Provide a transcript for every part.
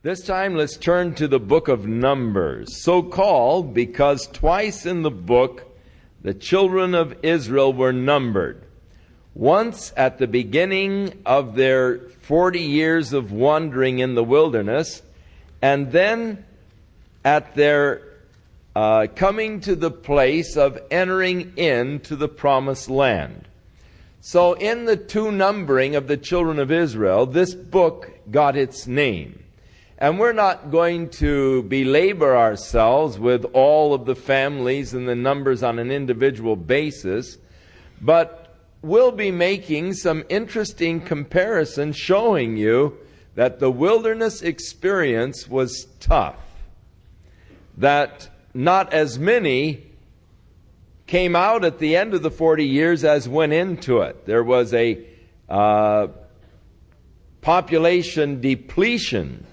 This time, let's turn to the book of Numbers, so called because twice in the book the children of Israel were numbered. Once at the beginning of their 40 years of wandering in the wilderness, and then at their coming to the place of entering into the promised land. So in the two numbering of the children of Israel, this book got its name. And we're not going to belabor ourselves with all of the families and the numbers on an individual basis, but we'll be making some interesting comparisons showing you that the wilderness experience was tough, that not as many came out at the end of the 40 years as went into it. There was a population depletion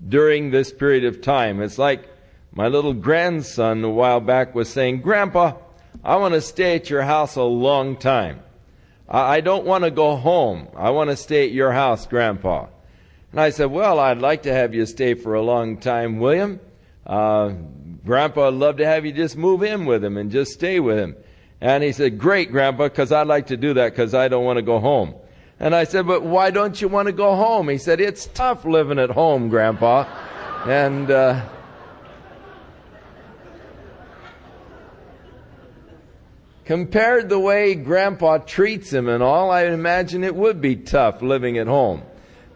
during this period of time. It's like my little grandson a while back was saying, "Grandpa, I want to stay at your house a long time. I don't want to go home. I want to stay at your house, Grandpa." And I said, "Well, I'd like to have you stay for a long time, William. Grandpa would love to have you just move in with him and just stay with him." And he said, "Great, Grandpa, because I'd like to do that because I don't want to go home." And I said, "But why don't you want to go home?" He said, "It's tough living at home, Grandpa." And compared the way Grandpa treats him and all, I imagine it would be tough living at home.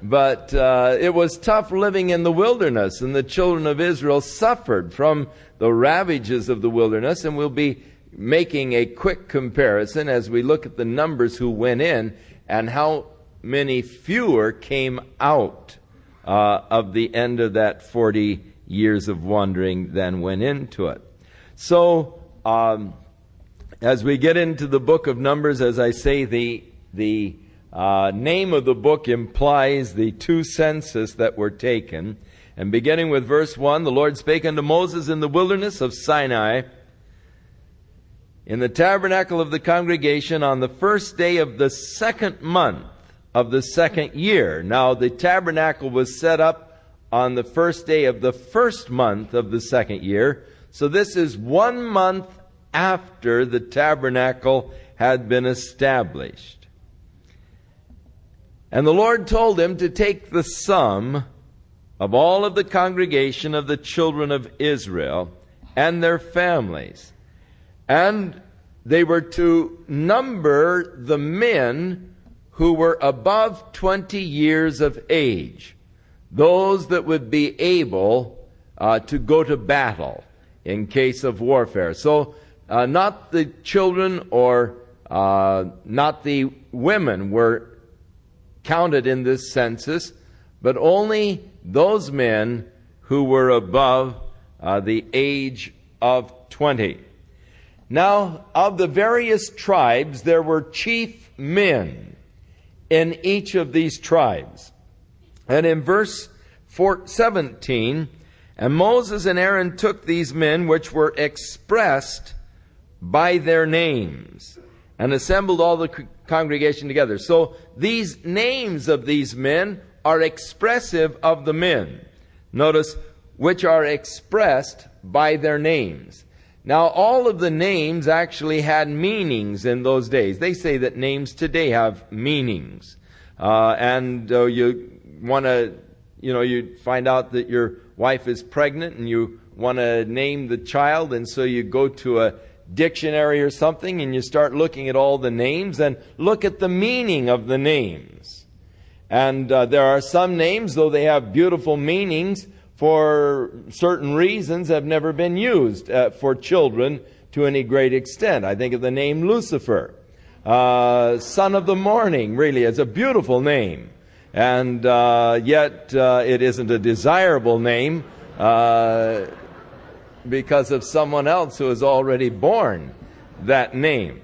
But it was tough living in the wilderness, and the children of Israel suffered from the ravages of the wilderness. And we'll be making a quick comparison as we look at the numbers who went in and how many fewer came out of the end of that 40 years of wandering than went into it. So, as we get into the book of Numbers, as I say, the name of the book implies the two census that were taken. And beginning with verse 1, "The Lord spake unto Moses in the wilderness of Sinai, in the tabernacle of the congregation, on the first day of the second month of the second year." Now, the tabernacle was set up on the first day of the first month of the second year. So this is 1 month after the tabernacle had been established. "And the Lord told him to take the sum of all of the congregation of the children of Israel and their families, and they were to number the men who were above 20 years of age, those that would be able to go to battle in case of warfare." So not the children or not the women were counted in this census, but only those men who were above the age of 20. Now, of the various tribes, there were chief men in each of these tribes. And in verse 17, "And Moses and Aaron took these men which were expressed by their names, and assembled all the congregation together." So these names of these men are expressive of the men. Notice, which are expressed by their names. Now, all of the names actually had meanings in those days. They say that names today have meanings. You want to, you find out that your wife is pregnant and you want to name the child, and so you go to a dictionary or something and you start looking at all the names and look at the meaning of the names. And there are some names, though they have beautiful meanings, for certain reasons have never been used for children to any great extent. I think of the name Lucifer. Son of the Morning really is a beautiful name. And yet it isn't a desirable name because of someone else who has already borne that name.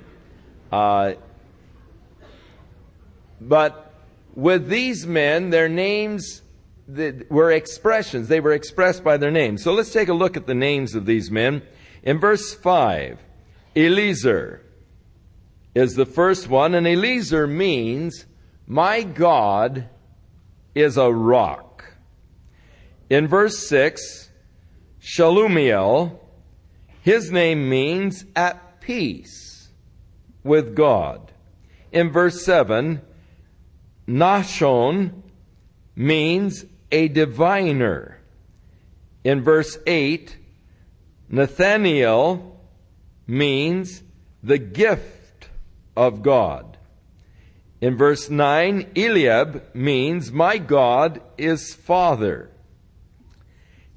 But with these men, their names were expressions. They were expressed by their names. So let's take a look at the names of these men. In verse 5, Eliezer is the first one, and Eliezer means, "My God is a rock." In verse 6, Shalumiel, his name means at peace with God. In verse 7, Nahshon means a diviner. In verse 8, Nathaniel means the gift of God. In verse 9, Eliab means my God is Father.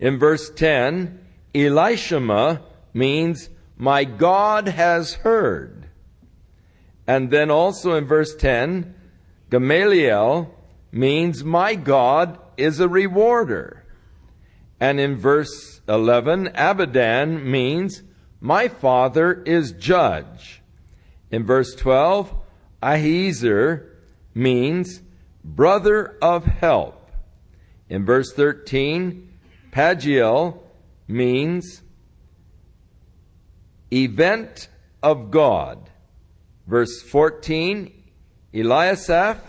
In verse 10, Elishama means my God has heard. And then also in verse 10, Gamaliel means my God is a rewarder. And in verse 11, Abidan means my father is judge. In verse 12, Ahiezer means brother of help. In verse 13, Pagiel means event of God. Verse 14, Eliasaph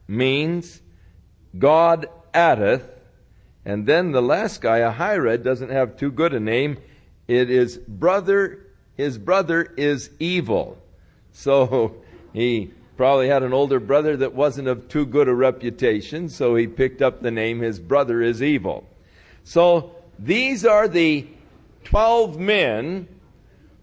means God addeth. And then the last guy, Ahired, doesn't have too good a name. It is brother, his brother is evil. So he probably had an older brother that wasn't of too good a reputation, so he picked up the name, his brother is evil. So these are the 12 men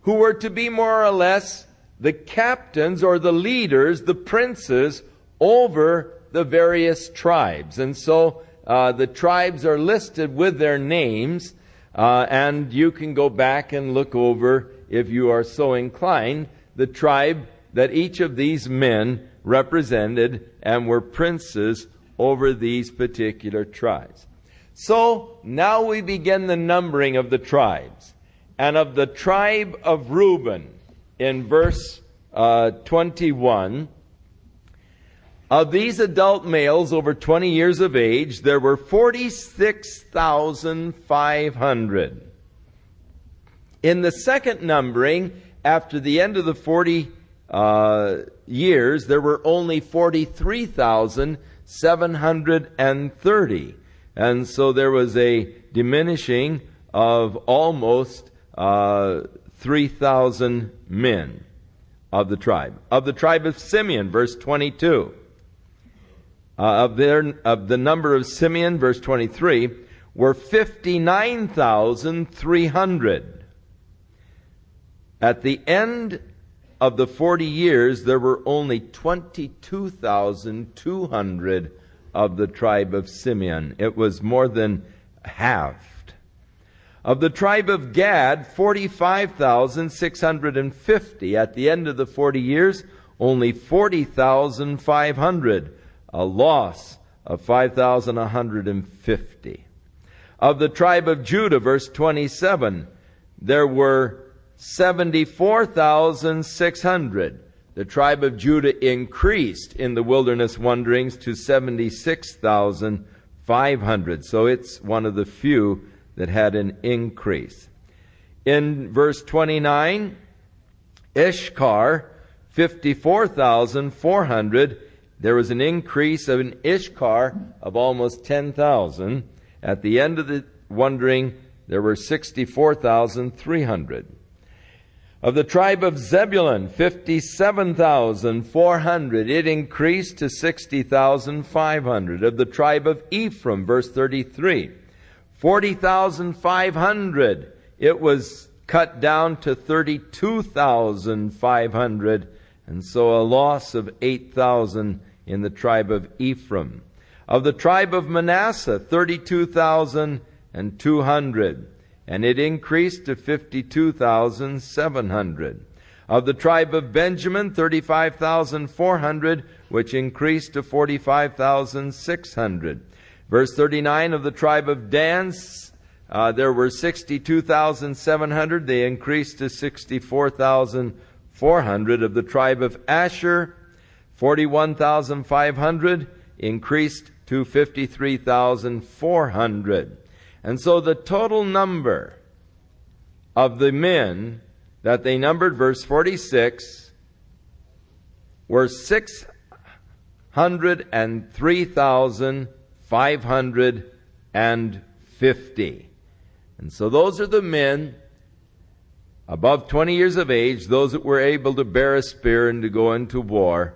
who were to be more or less the captains or the leaders, the princes over the various tribes. And so the tribes are listed with their names, and you can go back and look over, if you are so inclined, the tribe that each of these men represented and were princes over these particular tribes. So now we begin the numbering of the tribes. And of the tribe of Reuben, in verse 21, of these adult males over 20 years of age, there were 46,500. In the second numbering, after the end of the 40 years, there were only 43,730. And so there was a diminishing of almost 3,000 men of the tribe. Of the tribe of Simeon, verse 22. Of the number of Simeon, verse 23, were 59,300. At the end of the 40 years, there were only 22,200 of the tribe of Simeon. It was more than halved. Of the tribe of Gad, 45,650. At the end of the 40 years, only 40,500. A loss of 5,150. Of the tribe of Judah, verse 27, there were 74,600. The tribe of Judah increased in the wilderness wanderings to 76,500. So it's one of the few that had an increase. In verse 29, Ishkar, 54,400. There was an increase of an Ishkar of almost 10,000. At the end of the wandering, there were 64,300. Of the tribe of Zebulun, 57,400. It increased to 60,500. Of the tribe of Ephraim, verse 33, 40,500. It was cut down to 32,500. And so a loss of 8,000 in the tribe of Ephraim. Of the tribe of Manasseh, 32,200. And it increased to 52,700. Of the tribe of Benjamin, 35,400, which increased to 45,600. Verse 39, of the tribe of Dan, there were 62,700. They increased to 64,400. Of the tribe of Asher, 41,500, increased to 53,400. And so the total number of the men that they numbered, verse 46, were 603,550. 50. And so those are the men above 20 years of age, those that were able to bear a spear and to go into war,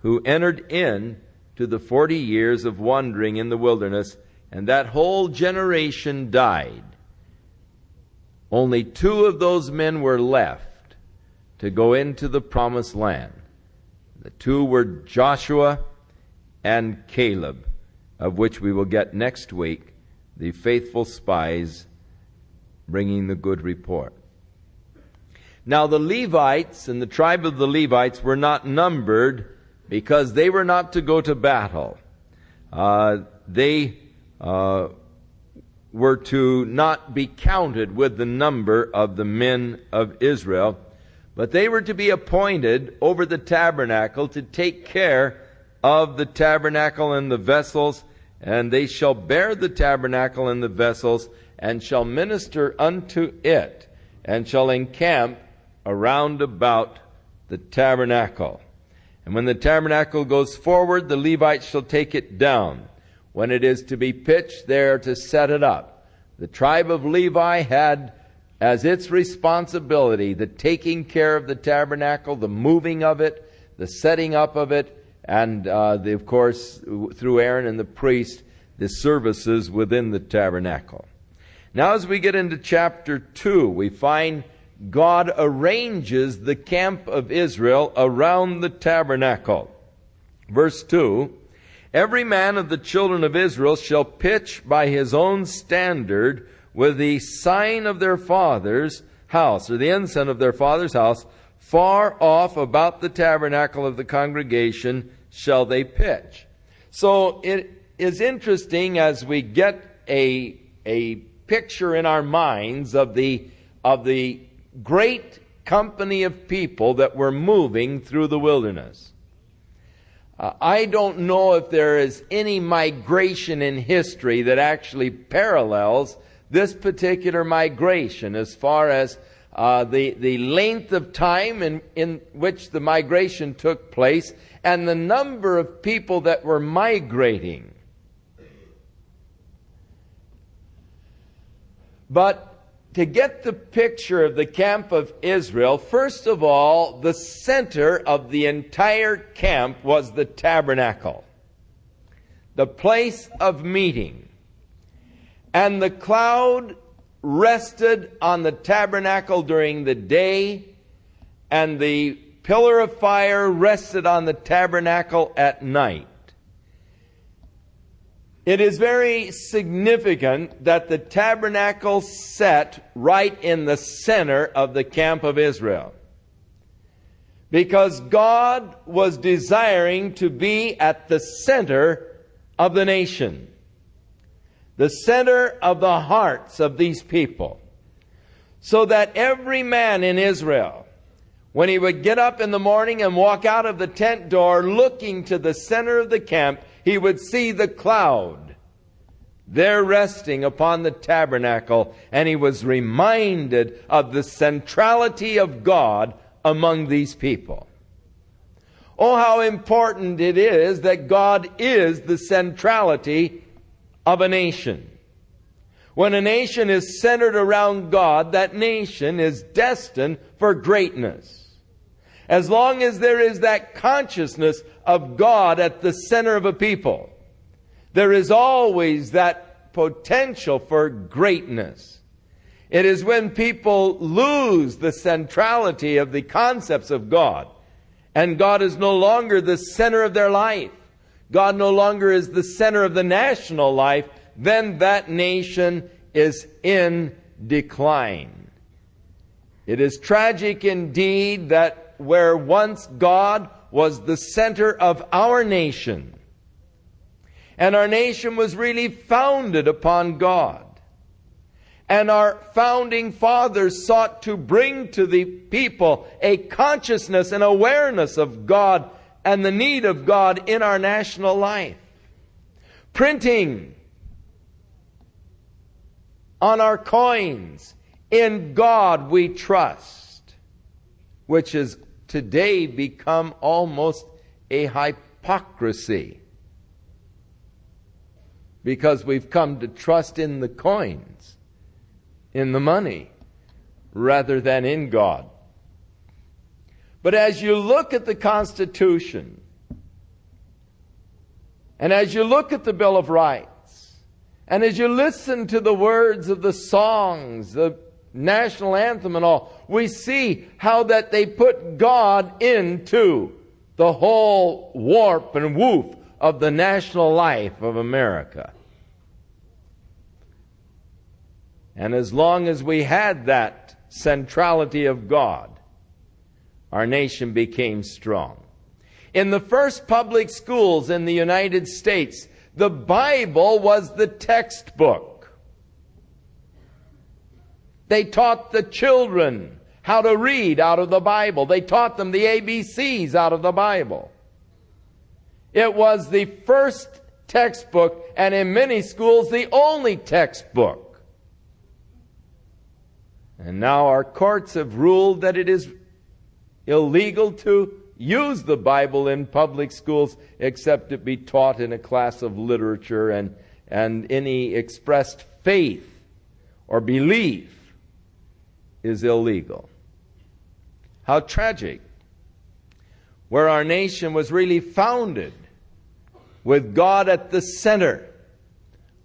who entered in to the 40 years of wandering in the wilderness, and that whole generation died. Only 2 of those men were left to go into the promised land. The 2 were Joshua and Caleb, of which we will get next week, the faithful spies bringing the good report. Now the Levites and the tribe of the Levites were not numbered because they were not to go to battle. They were to not be counted with the number of the men of Israel, but they were to be appointed over the tabernacle to take care of the tabernacle and the vessels, and they shall bear the tabernacle and the vessels, and shall minister unto it, and shall encamp around about the tabernacle. And when the tabernacle goes forward, the Levites shall take it down. When it is to be pitched, they are to set it up. The tribe of Levi had as its responsibility the taking care of the tabernacle, the moving of it, the setting up of it, and of course, through Aaron and the priest, the services within the tabernacle. Now as we get into chapter 2, we find God arranges the camp of Israel around the tabernacle. Verse 2, every man of the children of Israel shall pitch by his own standard with the sign of their father's house, or the ensign of their father's house, far off about the tabernacle of the congregation shall they pitch. So it is interesting as we get a picture in our minds of the great company of people that were moving through the wilderness. I don't know if there is any migration in history that actually parallels this particular migration as far as the length of time in which the migration took place and the number of people that were migrating. But to get the picture of the camp of Israel, first of all, the center of the entire camp was the tabernacle, the place of meeting. And the cloud rested on the tabernacle during the day, and the pillar of fire rested on the tabernacle at night. It is very significant that the tabernacle sat right in the center of the camp of Israel, because God was desiring to be at the center of the nation, the center of the hearts of these people, so that every man in Israel, when he would get up in the morning and walk out of the tent door looking to the center of the camp, he would see the cloud there resting upon the tabernacle, and he was reminded of the centrality of God among these people. Oh, how important it is that God is the centrality of a nation. When a nation is centered around God, that nation is destined for greatness. As long as there is that consciousness of God at the center of a people, there is always that potential for greatness. It is when people lose the centrality of the concepts of God, and God is no longer the center of their life, God no longer is the center of the national life, then that nation is in decline. It is tragic indeed that where once God was the center of our nation, and our nation was really founded upon God, and our founding fathers sought to bring to the people a consciousness and awareness of God and the need of God in our national life. Printing on our coins, "In God we trust," which has today become almost a hypocrisy. because we've come to trust in the coins, in the money, rather than in God. But as you look at the Constitution, and as you look at the Bill of Rights, and as you listen to the words of the songs, the national anthem and all, we see how that they put God into the whole warp and woof of the national life of America. And as long as we had that centrality of God, our nation became strong. In the first public schools in the United States, the Bible was the textbook. They taught the children how to read out of the Bible. They taught them the ABCs out of the Bible. It was the first textbook, and in many schools, the only textbook. And now our courts have ruled that it is illegal to use the Bible in public schools except it be taught in a class of literature, and any expressed faith or belief is illegal. How tragic. Where our nation was really founded with God at the center,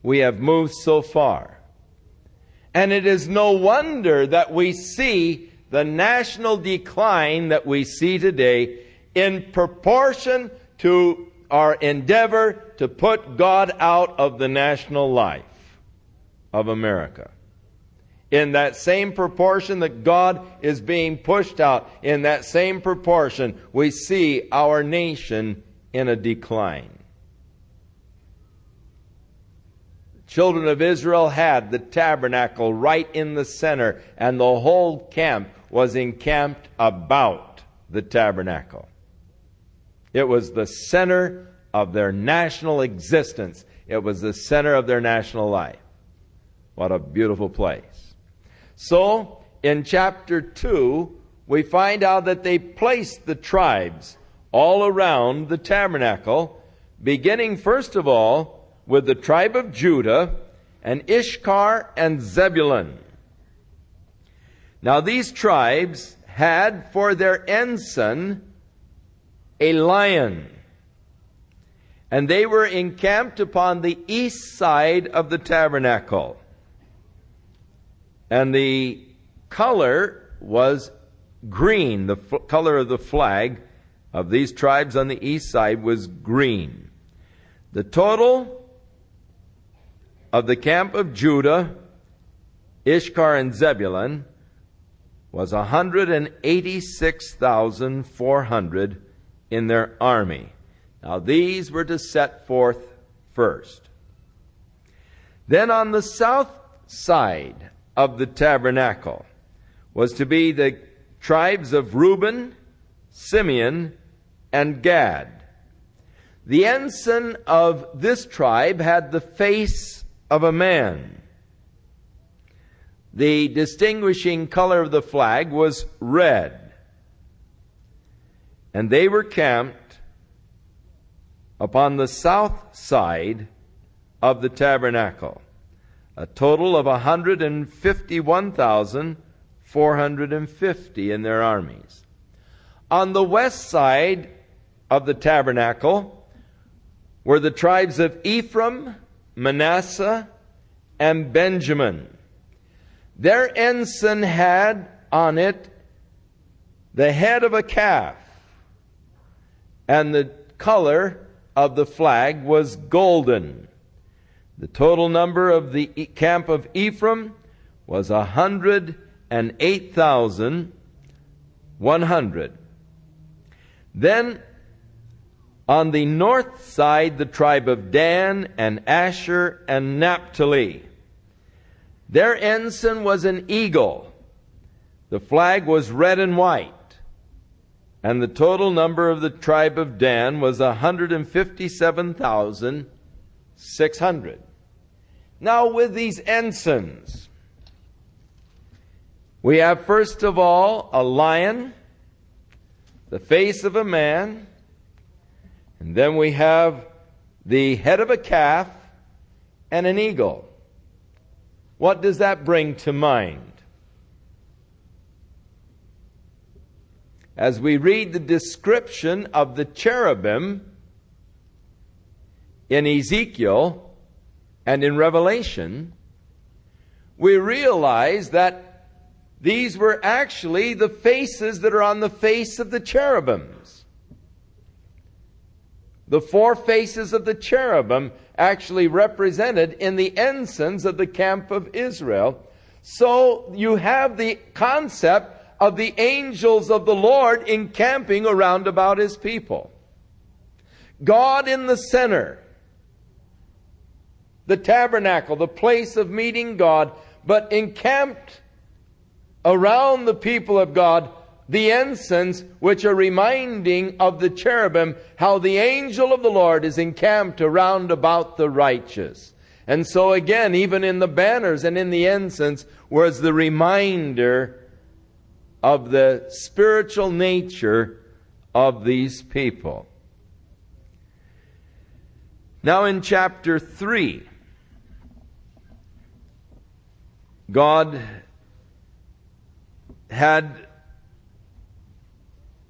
we have moved so far. And it is no wonder that we see the national decline that we see today in proportion to our endeavor to put God out of the national life of America. In that same proportion that God is being pushed out, in that same proportion we see our nation in a decline. Children of Israel had the tabernacle right in the center, and the whole camp was encamped about the tabernacle. It was the center of their national existence. It was the center of their national life. What a beautiful place. So, in chapter 2, we find out that they placed the tribes all around the tabernacle, beginning first of all with the tribe of Judah and Issachar and Zebulun. Now these tribes had for their ensign a lion, and they were encamped upon the east side of the tabernacle. And the color was green. The color of the flag of these tribes on the east side was green. The total of the camp of Judah, Issachar, and Zebulun was 186,400 in their army. Now these were to set forth first. Then on the south side of the tabernacle was to be the tribes of Reuben, Simeon, and Gad. The ensign of this tribe had the face of a man. The distinguishing color of the flag was red. And they were camped upon the south side of the tabernacle. A total of 151,450 in their armies. On the west side of the tabernacle were the tribes of Ephraim, Manasseh, and Benjamin. Their ensign had on it the head of a calf, and the color of the flag was golden. The total number of the camp of Ephraim was 108,100. Then on the north side, the tribe of Dan and Asher and Naphtali. Their ensign was an eagle. The flag was red and white. And the total number of the tribe of Dan was 157,600. Now with these ensigns, we have first of all a lion, the face of a man, and then we have the head of a calf, and an eagle. What does that bring to mind? As we read the description of the cherubim in Ezekiel and in Revelation, we realize that these were actually the faces that are on the face of the cherubims. The four faces of the cherubim actually represented in the ensigns of the camp of Israel. So you have the concept of the angels of the Lord encamping around about His people. God in the center. The tabernacle, the place of meeting God, but encamped around the people of God, the ensigns, which are reminding of the cherubim, how the angel of the Lord is encamped around about the righteous. And so again, even in the banners and in the ensigns was the reminder of the spiritual nature of these people. Now in chapter 3, God had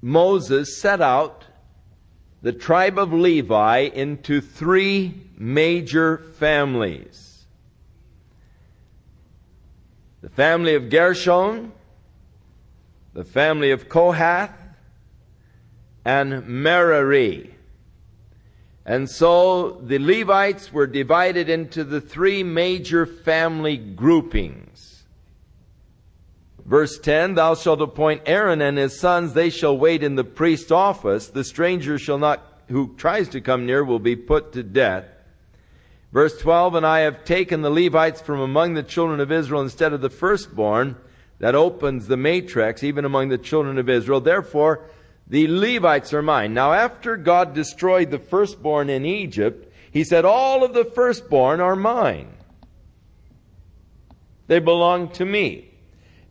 Moses set out the tribe of Levi into three major families. The family of Gershon, the family of Kohath, and Merari. And so the Levites were divided into the three major family groupings. Verse 10, thou shalt appoint Aaron and his sons, they shall wait in the priest's office. The stranger shall not, who tries to come near, will be put to death. Verse 12, and I have taken the Levites from among the children of Israel instead of the firstborn. That opens the matrix, even among the children of Israel. Therefore, the Levites are mine. Now, after God destroyed the firstborn in Egypt, He said, all of the firstborn are mine. They belong to me.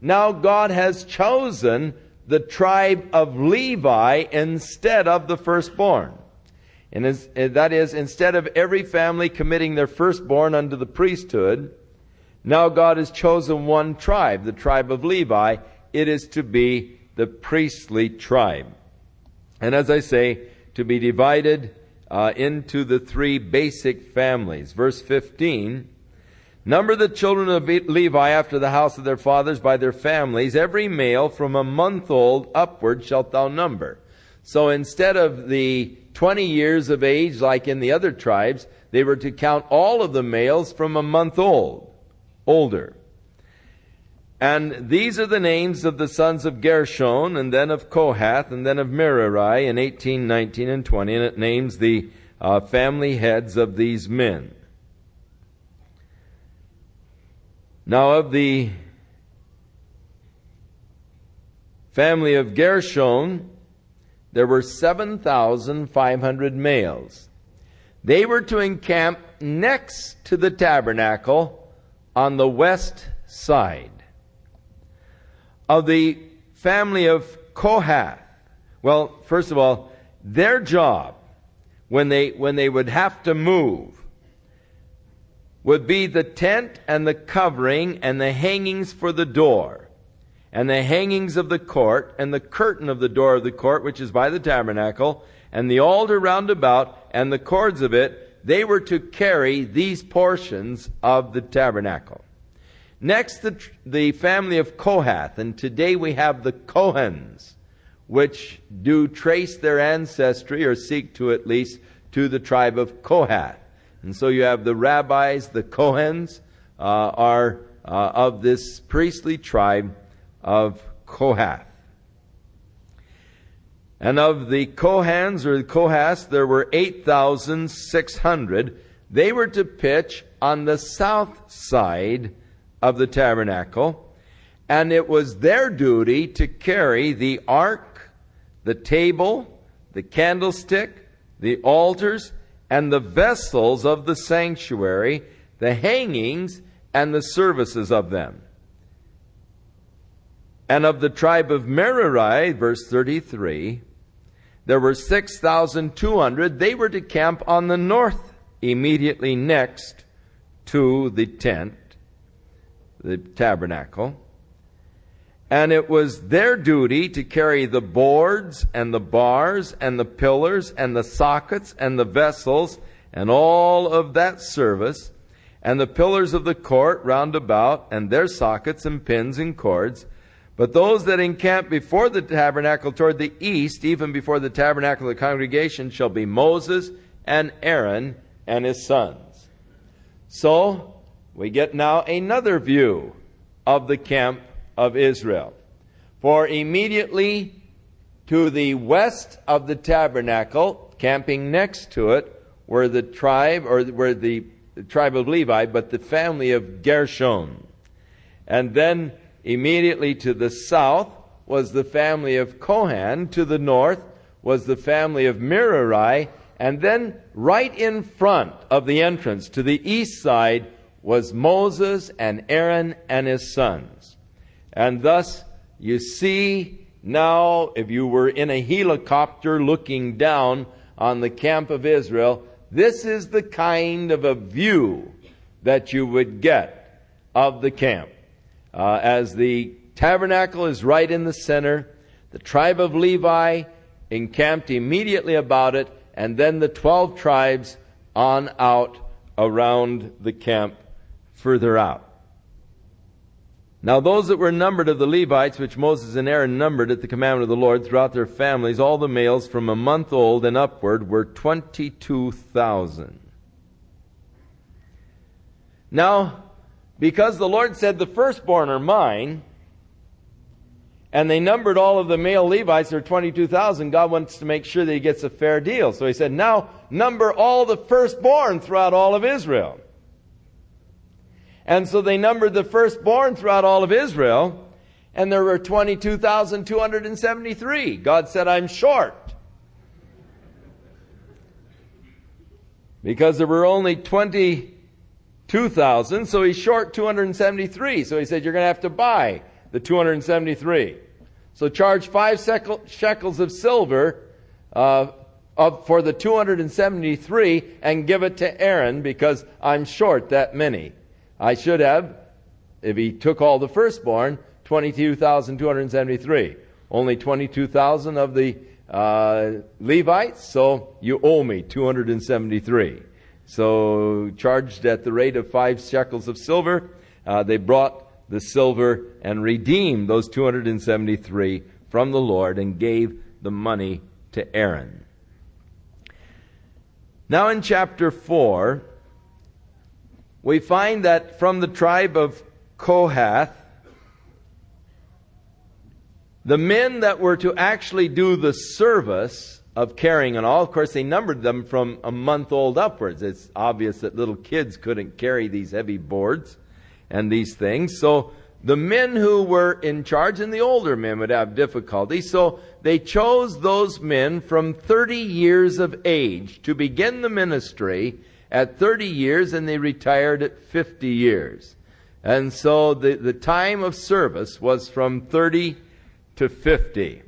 Now, God has chosen the tribe of Levi instead of the firstborn. And that is, instead of every family committing their firstborn unto the priesthood, now God has chosen one tribe, the tribe of Levi. It is to be the priestly tribe. And as I say, to be divided into the three basic families. Verse 15, number the children of Levi after the house of their fathers by their families. Every male from a month old upward shalt thou number. So instead of the 20 years of age like in the other tribes, they were to count all of the males from a month older. And these are the names of the sons of Gershon, and then of Kohath, and then of Merari in 18, 19, and 20. And it names the family heads of these men. Now of the family of Gershon, there were 7,500 males. They were to encamp next to the tabernacle on the west side. Of the family of Kohath, well, first of all, their job when they would have to move would be the tent and the covering and the hangings for the door and the hangings of the court and the curtain of the door of the court, which is by the tabernacle, and the altar round about and the cords of it. They were to carry these portions of the tabernacle. Next, the family of Kohath, and today we have the Kohens, which do trace their ancestry, or seek to at least, to the tribe of Kohath. And so you have the rabbis, the Kohens, are of this priestly tribe of Kohath. And of the Kohens, or the Kohaths, there were 8,600. They were to pitch on the south side of the tabernacle, and it was their duty to carry the ark, the table, the candlestick, the altars, and the vessels of the sanctuary, the hangings, and the services of them. And of the tribe of Merari, verse 33, there were 6,200. They were to camp on the north, immediately next to the tent, the tabernacle. And it was their duty to carry the boards and the bars and the pillars and the sockets and the vessels and all of that service, and the pillars of the court round about, and their sockets and pins and cords. But those that encamp before the tabernacle toward the east, even before the tabernacle of the congregation, shall be Moses and Aaron and his sons. So, we get now another view of the camp of Israel. For immediately to the west of the tabernacle, camping next to it, were the tribe of Levi, but the family of Gershon. And then immediately to the south was the family of Kohan. To the north was the family of Merari. And then right in front of the entrance to the east side was Moses and Aaron and his sons. And thus you see now, if you were in a helicopter looking down on the camp of Israel, this is the kind of a view that you would get of the camp. As the tabernacle is right in the center, the tribe of Levi encamped immediately about it, and then the 12 tribes on out around the camp further out. Now those that were numbered of the Levites, which Moses and Aaron numbered at the commandment of the Lord throughout their families, all the males from a month old and upward, were 22,000. Now, because the Lord said, the firstborn are mine, and they numbered all of the male Levites, there are 22,000, God wants to make sure that he gets a fair deal. So he said, now number all the firstborn throughout all of Israel. And so they numbered the firstborn throughout all of Israel, and there were 22,273. God said, I'm short. Because there were only 22,000, so he's short 273. So he said, you're going to have to buy the 273. So charge 5 shekels of silver for the 273 and give it to Aaron, because I'm short that many. I should have, if he took all the firstborn, 22,273. Only 22,000 of the Levites, so you owe me 273. So charged at the rate of 5 shekels of silver, they brought the silver and redeemed those 273 from the Lord and gave the money to Aaron. Now in chapter 4, we find that from the tribe of Kohath, the men that were to actually do the service of carrying and all, of course they numbered them from a month old upwards. It's obvious that little kids couldn't carry these heavy boards and these things. So the men who were in charge, and the older men would have difficulty, so they chose those men from 30 years of age to begin the ministry at 30 years, and they retired at 50 years. And so the time of service was from 30 to 50.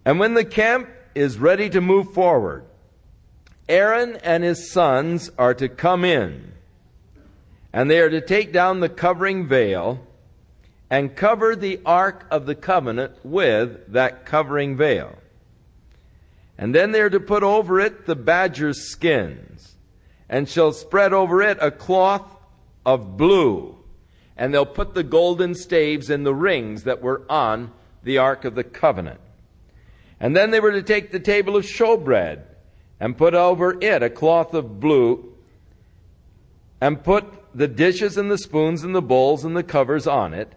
And when the camp is ready to move forward, Aaron and his sons are to come in, and they are to take down the covering veil and cover the Ark of the Covenant with that covering veil. And then they are to put over it the badger's skins, and shall spread over it a cloth of blue. And they'll put the golden staves in the rings that were on the Ark of the Covenant. And then they were to take the table of showbread, and put over it a cloth of blue, and put the dishes and the spoons and the bowls and the covers on it,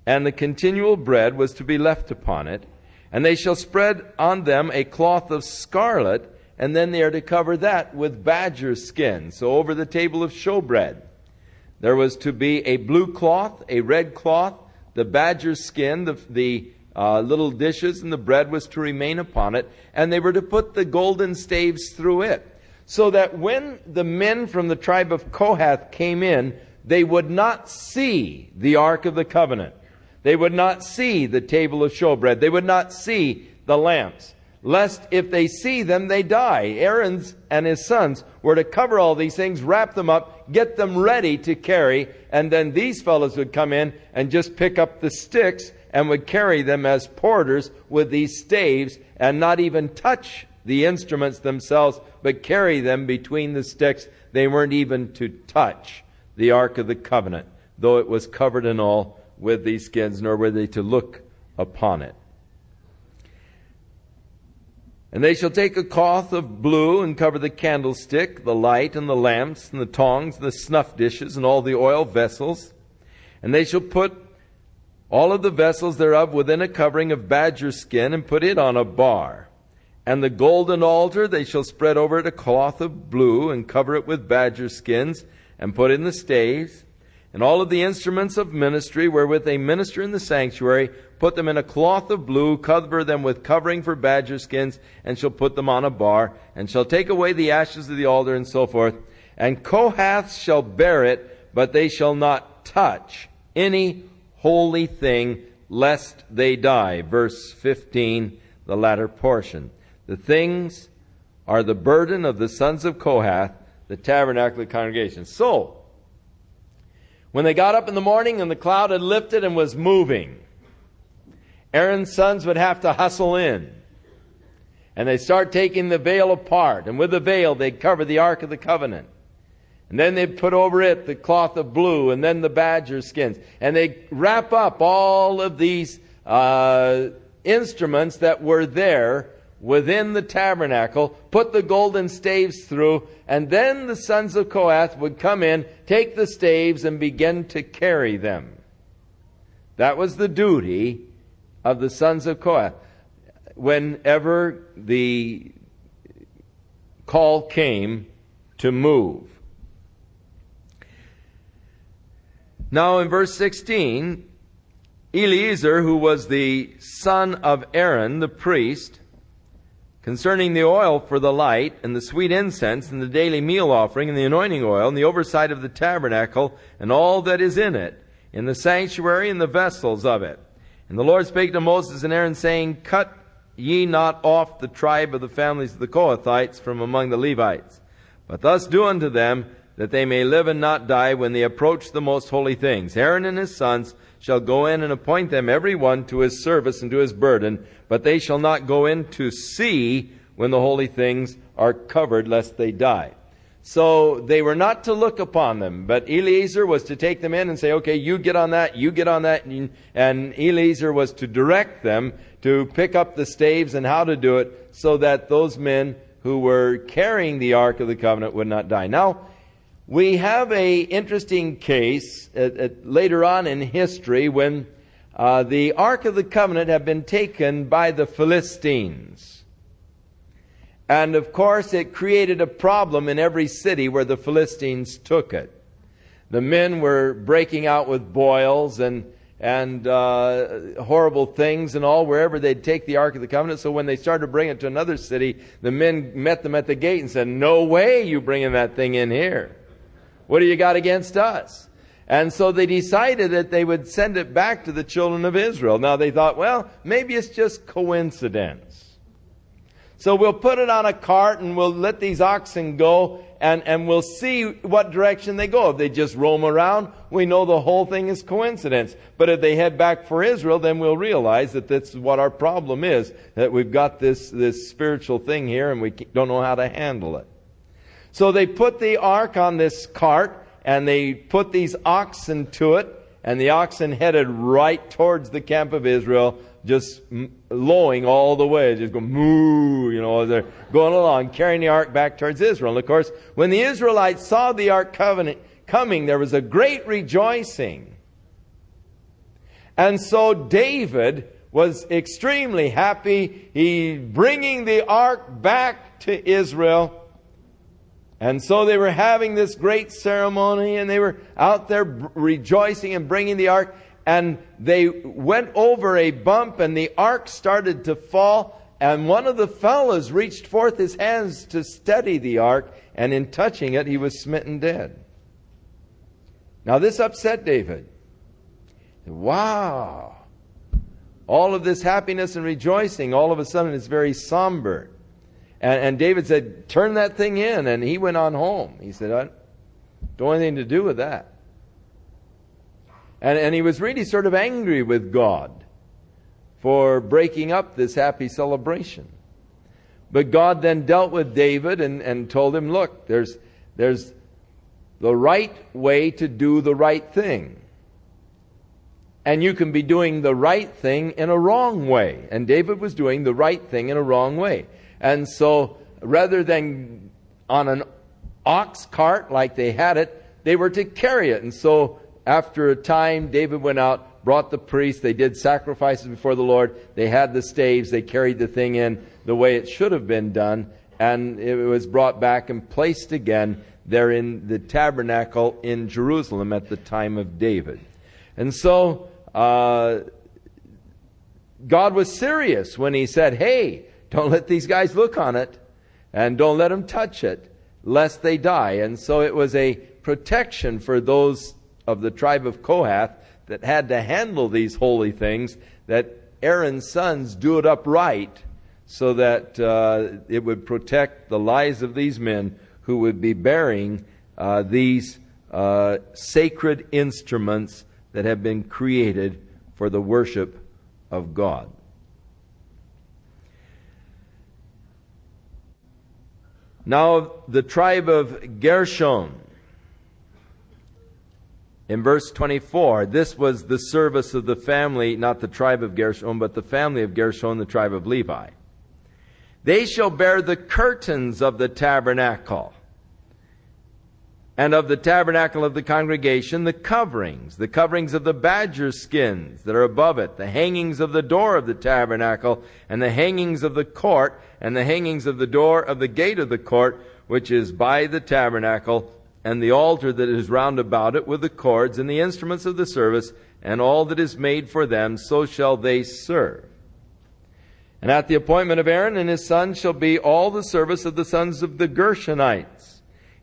and the continual bread was to be left upon it. And they shall spread on them a cloth of scarlet, and then they are to cover that with badger's skin. So over the table of showbread, there was to be a blue cloth, a red cloth, the badger's skin, the little dishes, and the bread was to remain upon it, and they were to put the golden staves through it, so that when the men from the tribe of Kohath came in, they would not see the Ark of the Covenant. They would not see the table of showbread. They would not see the lamps. lest if they see them, they die. Aaron and his sons were to cover all these things, wrap them up, get them ready to carry, and then these fellows would come in and just pick up the sticks and would carry them as porters with these staves and not even touch the instruments themselves, but carry them between the sticks. They weren't even to touch the Ark of the Covenant, though it was covered and all with these skins, nor were they to look upon it. And they shall take a cloth of blue and cover the candlestick, the light, and the lamps, and the tongs, and the snuff dishes, and all the oil vessels. And they shall put all of the vessels thereof within a covering of badger skin, and put it on a bar. And the golden altar they shall spread over it a cloth of blue, and cover it with badger skins, and put in the staves. And all of the instruments of ministry wherewith they minister in the sanctuary, put them in a cloth of blue, cover them with covering for badger skins, and shall put them on a bar, and shall take away the ashes of the altar, and so forth. And Kohath shall bear it, but they shall not touch any holy thing, lest they die. Verse 15, the latter portion. The things are the burden of the sons of Kohath, the tabernacle of the congregation. So, when they got up in the morning and the cloud had lifted and was moving, Aaron's sons would have to hustle in. And they'd start taking the veil apart. And with the veil, they'd cover the Ark of the Covenant. And then they'd put over it the cloth of blue and then the badger skins. And they'd wrap up all of these instruments that were there within the tabernacle, put the golden staves through, and then the sons of Kohath would come in, take the staves, and begin to carry them. That was the duty of the sons of Kohath. Whenever the call came to move. Now in verse 16, Eleazar, who was the son of Aaron, the priest, concerning the oil for the light, and the sweet incense, and the daily meal offering, and the anointing oil, and the oversight of the tabernacle, and all that is in it, in the sanctuary, and the vessels of it. And the Lord spake to Moses and Aaron, saying, Cut ye not off the tribe of the families of the Kohathites from among the Levites, but thus do unto them, that they may live and not die when they approach the most holy things. Aaron and his sons shall go in and appoint them every one to his service and to his burden, but they shall not go in to see when the holy things are covered, lest they die. So they were not to look upon them, but Eleazar was to take them in and say, okay, you get on that, and Eleazar was to direct them to pick up the staves and how to do it, so that those men who were carrying the Ark of the Covenant would not die. Now, we have a interesting case later on in history when the Ark of the Covenant had been taken by the Philistines. And of course it created a problem in every city where the Philistines took it. The men were breaking out with boils and horrible things and all wherever they'd take the Ark of the Covenant. So when they started to bring it to another city, the men met them at the gate and said, no way you bringing that thing in here. What do you got against us? And so they decided that they would send it back to the children of Israel. Now they thought, well, maybe it's just coincidence. So we'll put it on a cart and we'll let these oxen go and we'll see what direction they go. If they just roam around, we know the whole thing is coincidence. But if they head back for Israel, then we'll realize that that's what our problem is, that we've got this spiritual thing here and we don't know how to handle it. So they put the ark on this cart, and they put these oxen to it, and the oxen headed right towards the camp of Israel, just lowing all the way, just going moo, as they're going along, carrying the ark back towards Israel. And of course, when the Israelites saw the ark covenant coming, there was a great rejoicing. And so David was extremely happy. He bringing the ark back to Israel. And so they were having this great ceremony, and they were out there rejoicing and bringing the ark. And they went over a bump, and the ark started to fall. And one of the fellows reached forth his hands to steady the ark, and in touching it, he was smitten dead. Now this upset David. Wow! all of this happiness and rejoicing, all of a sudden it's very somber. And David said, turn that thing in. And he went on home. He said, I don't want anything to do with that. And he was really sort of angry with God for breaking up this happy celebration. But God then dealt with David and told him, look, there's the right way to do the right thing. And you can be doing the right thing in a wrong way. And David was doing the right thing in a wrong way. And so, rather than on an ox cart like they had it, they were to carry it. And so, after a time, David went out, brought the priests, they did sacrifices before the Lord, they had the staves, they carried the thing in the way it should have been done, and it was brought back and placed again there in the tabernacle in Jerusalem at the time of David. And so, God was serious when He said, hey, don't let these guys look on it, and don't let them touch it, lest they die. And so it was a protection for those of the tribe of Kohath that had to handle these holy things, that Aaron's sons do it upright, so that it would protect the lives of these men who would be bearing these sacred instruments that have been created for the worship of God. Now, the tribe of Gershon, in verse 24, this was the service of the family, not the tribe of Gershon, but the family of Gershon, the tribe of Levi. They shall bear the curtains of the tabernacle, and of the tabernacle of the congregation, the coverings of the badger skins that are above it, the hangings of the door of the tabernacle, and the hangings of the court, and the hangings of the door of the gate of the court, which is by the tabernacle, and the altar that is round about it with the cords, and the instruments of the service, and all that is made for them, so shall they serve. And at the appointment of Aaron and his sons shall be all the service of the sons of the Gershonites,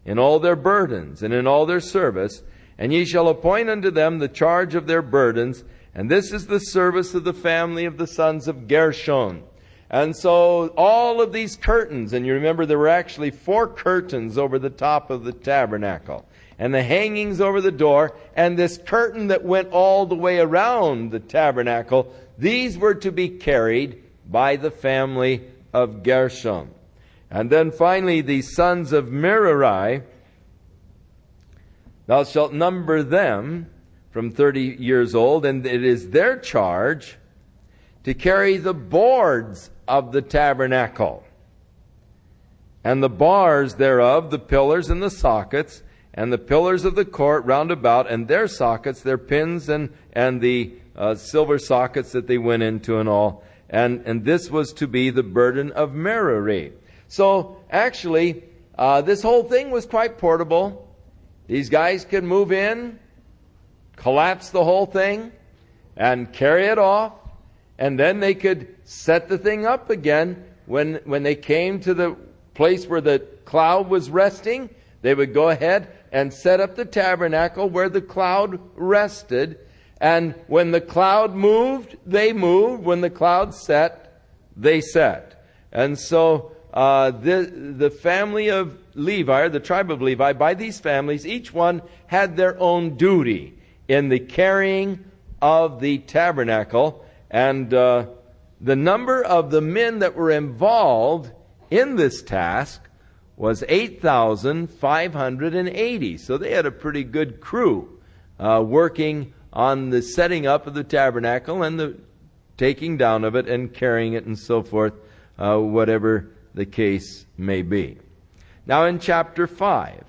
in all their burdens, and in all their service, and ye shall appoint unto them the charge of their burdens, and this is the service of the family of the sons of Gershon. And so all of these curtains, and you remember there were actually 4 curtains over the top of the tabernacle, and the hangings over the door, and this curtain that went all the way around the tabernacle, these were to be carried by the family of Gershon. And then finally, the sons of Merari, thou shalt number them from 30 years old, and it is their charge to carry the boards of the tabernacle, and the bars thereof, the pillars and the sockets, and the pillars of the court round about, and their sockets, their pins, and the silver sockets that they went into and all. And this was to be the burden of Merari. So, actually, this whole thing was quite portable. These guys could move in, collapse the whole thing, and carry it off, and then they could set the thing up again. When they came to the place where the cloud was resting, they would go ahead and set up the tabernacle where the cloud rested. And when the cloud moved, they moved. When the cloud set, they set. And so the family of Levi, or the tribe of Levi, by these families, each one had their own duty in the carrying of the tabernacle. And the number of the men that were involved in this task was 8,580. So they had a pretty good crew working on the setting up of the tabernacle and the taking down of it and carrying it and so forth, whatever the case may be. Now in chapter 5,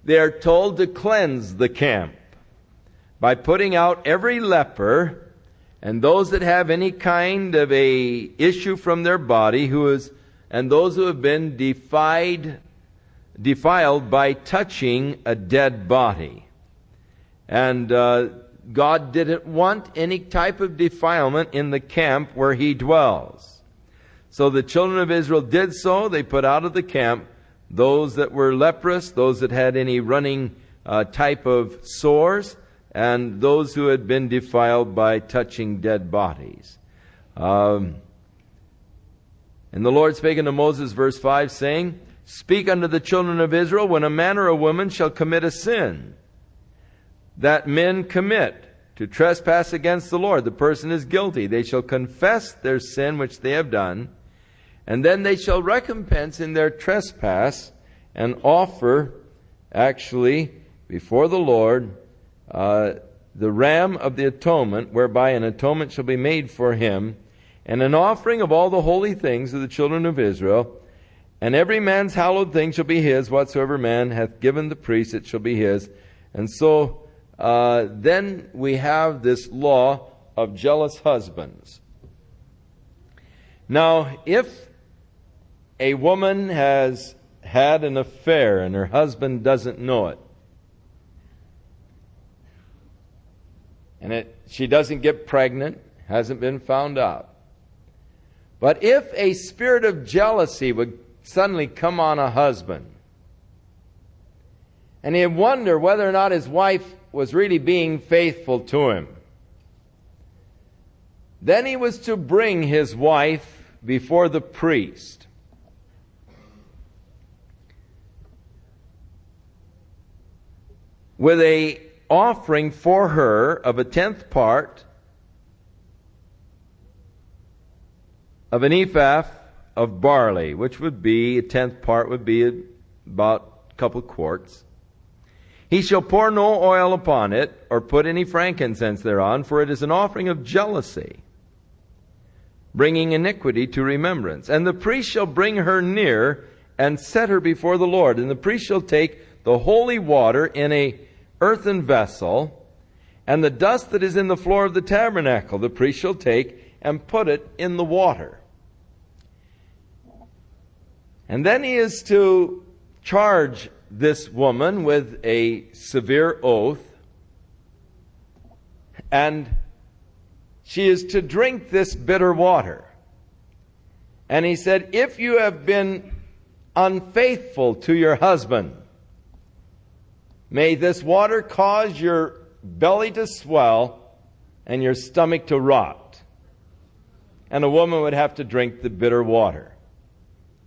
they are told to cleanse the camp by putting out every leper and those that have any kind of a issue from their body, and those who have been defiled by touching a dead body. And God didn't want any type of defilement in the camp where He dwells. So the children of Israel did so. They put out of the camp those that were leprous, those that had any running type of sores. and those who had been defiled by touching dead bodies. And the Lord spake unto Moses, verse 5, saying, Speak unto the children of Israel, when a man or a woman shall commit a sin that men commit, to trespass against the Lord, the person is guilty. They shall confess their sin which they have done, and then they shall recompense in their trespass and offer, actually, before the Lord, the ram of the atonement, whereby an atonement shall be made for him, and an offering of all the holy things of the children of Israel. And every man's hallowed thing shall be his, whatsoever man hath given the priest, it shall be his. And so then we have this law of jealous husbands. Now, if a woman has had an affair and her husband doesn't know it, and she doesn't get pregnant, hasn't been found out, but if a spirit of jealousy would suddenly come on a husband, and he'd wonder whether or not his wife was really being faithful to him, then he was to bring his wife before the priest. With a offering for her of a 10th part of an ephah of barley, which would be, a 10th part would be about a couple quarts. He shall pour no oil upon it, or put any frankincense thereon, for it is an offering of jealousy, bringing iniquity to remembrance. And the priest shall bring her near, and set her before the Lord. And the priest shall take the holy water in a earthen vessel, and the dust that is in the floor of the tabernacle the priest shall take, and put it in the water. And then he is to charge this woman with a severe oath, and she is to drink this bitter water. And he said, if you have been unfaithful to your husband, may this water cause your belly to swell and your stomach to rot. And a woman would have to drink the bitter water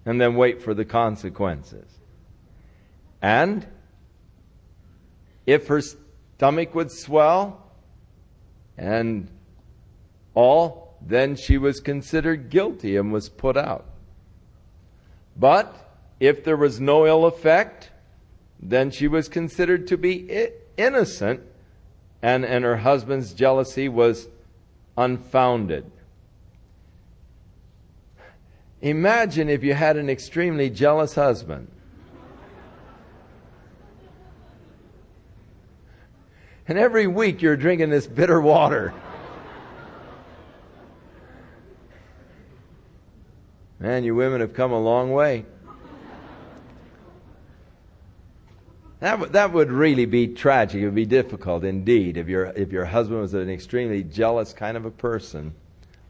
and then wait for the consequences. And if her stomach would swell and all, then she was considered guilty and was put out. But if there was no ill effect, then she was considered to be innocent, and her husband's jealousy was unfounded. Imagine if you had an extremely jealous husband. And every week you're drinking this bitter water. Man, you women have come a long way. That would really be tragic. It would be difficult indeed if your husband was an extremely jealous kind of a person,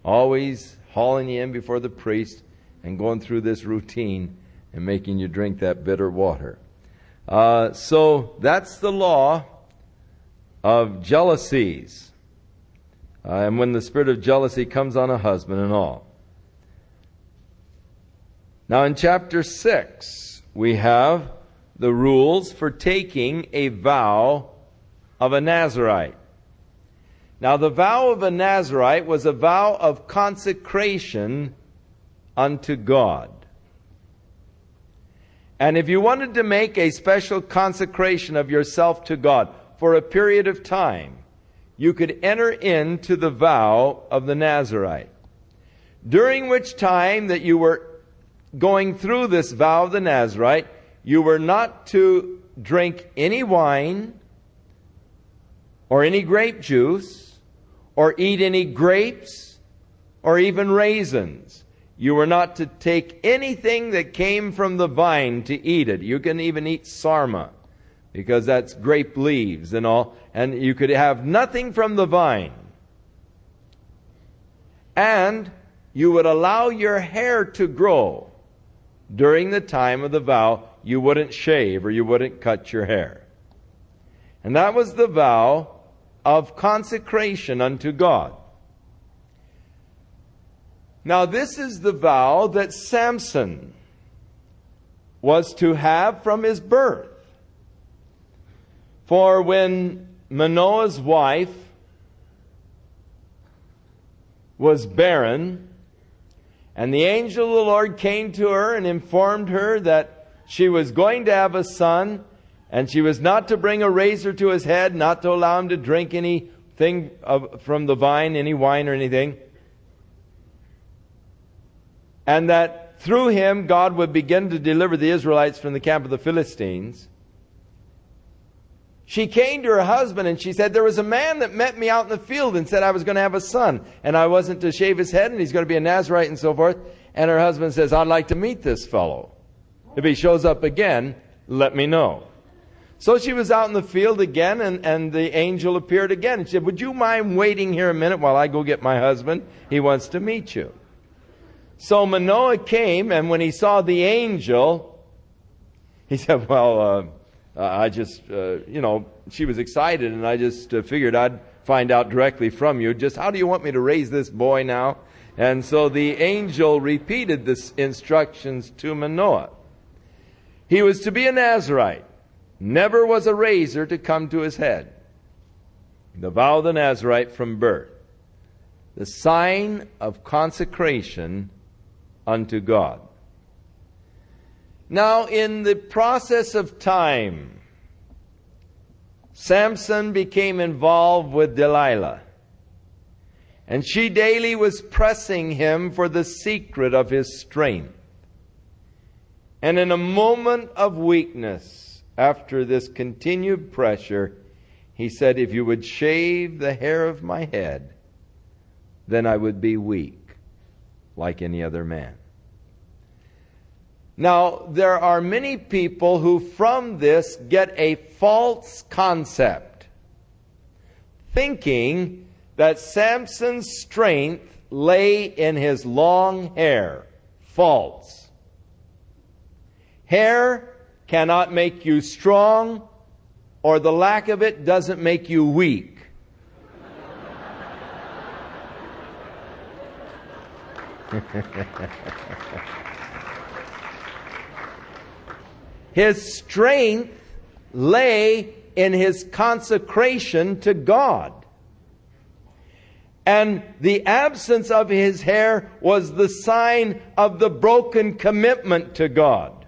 always hauling you in before the priest and going through this routine and making you drink that bitter water. So that's the law of jealousies. And when the spirit of jealousy comes on a husband and all. Now in chapter 6, we have the rules for taking a vow of a Nazirite. Now the vow of a Nazirite was a vow of consecration unto God. And if you wanted to make a special consecration of yourself to God for a period of time, you could enter into the vow of the Nazirite. During which time that you were going through this vow of the Nazirite, you were not to drink any wine or any grape juice or eat any grapes or even raisins. You were not to take anything that came from the vine to eat it. You can even eat sarma, because that's grape leaves and all. And you could have nothing from the vine. And you would allow your hair to grow during the time of the vow. You wouldn't shave or you wouldn't cut your hair. And that was the vow of consecration unto God. Now this is the vow that Samson was to have from his birth. For when Manoah's wife was barren, and the angel of the Lord came to her and informed her that she was going to have a son, and she was not to bring a razor to his head, not to allow him to drink anything from the vine, any wine or anything, and that through him God would begin to deliver the Israelites from the camp of the Philistines. She came to her husband and she said, there was a man that met me out in the field and said I was going to have a son, and I wasn't to shave his head, and he's going to be a Nazirite and so forth. And her husband says, I'd like to meet this fellow. If he shows up again, let me know. So she was out in the field again, and the angel appeared again. And she said, would you mind waiting here a minute while I go get my husband? He wants to meet you. So Manoah came, and when he saw the angel, he said, well, I just, she was excited, and I just figured I'd find out directly from you. Just how do you want me to raise this boy now? And so the angel repeated the instructions to Manoah. He was to be a Nazirite. Never was a razor to come to his head. The vow of the Nazirite from birth. The sign of consecration unto God. Now, in the process of time, Samson became involved with Delilah. And she daily was pressing him for the secret of his strength. And in a moment of weakness, after this continued pressure, he said, if you would shave the hair of my head, then I would be weak like any other man. Now, there are many people who from this get a false concept, thinking that Samson's strength lay in his long hair. False. Hair cannot make you strong, or the lack of it doesn't make you weak. His strength lay in his consecration to God. And the absence of his hair was the sign of the broken commitment to God.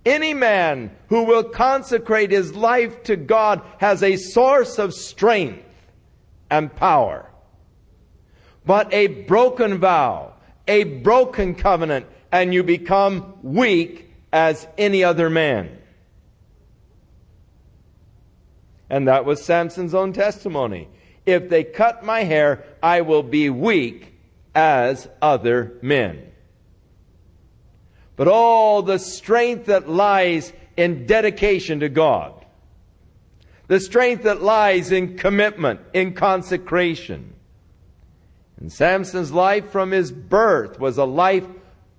Any man who will consecrate his life to God has a source of strength and power. But a broken vow, a broken covenant, and you become weak as any other man. And that was Samson's own testimony. If they cut my hair, I will be weak as other men. But all the strength that lies in dedication to God, the strength that lies in commitment, in consecration. And Samson's life from his birth was a life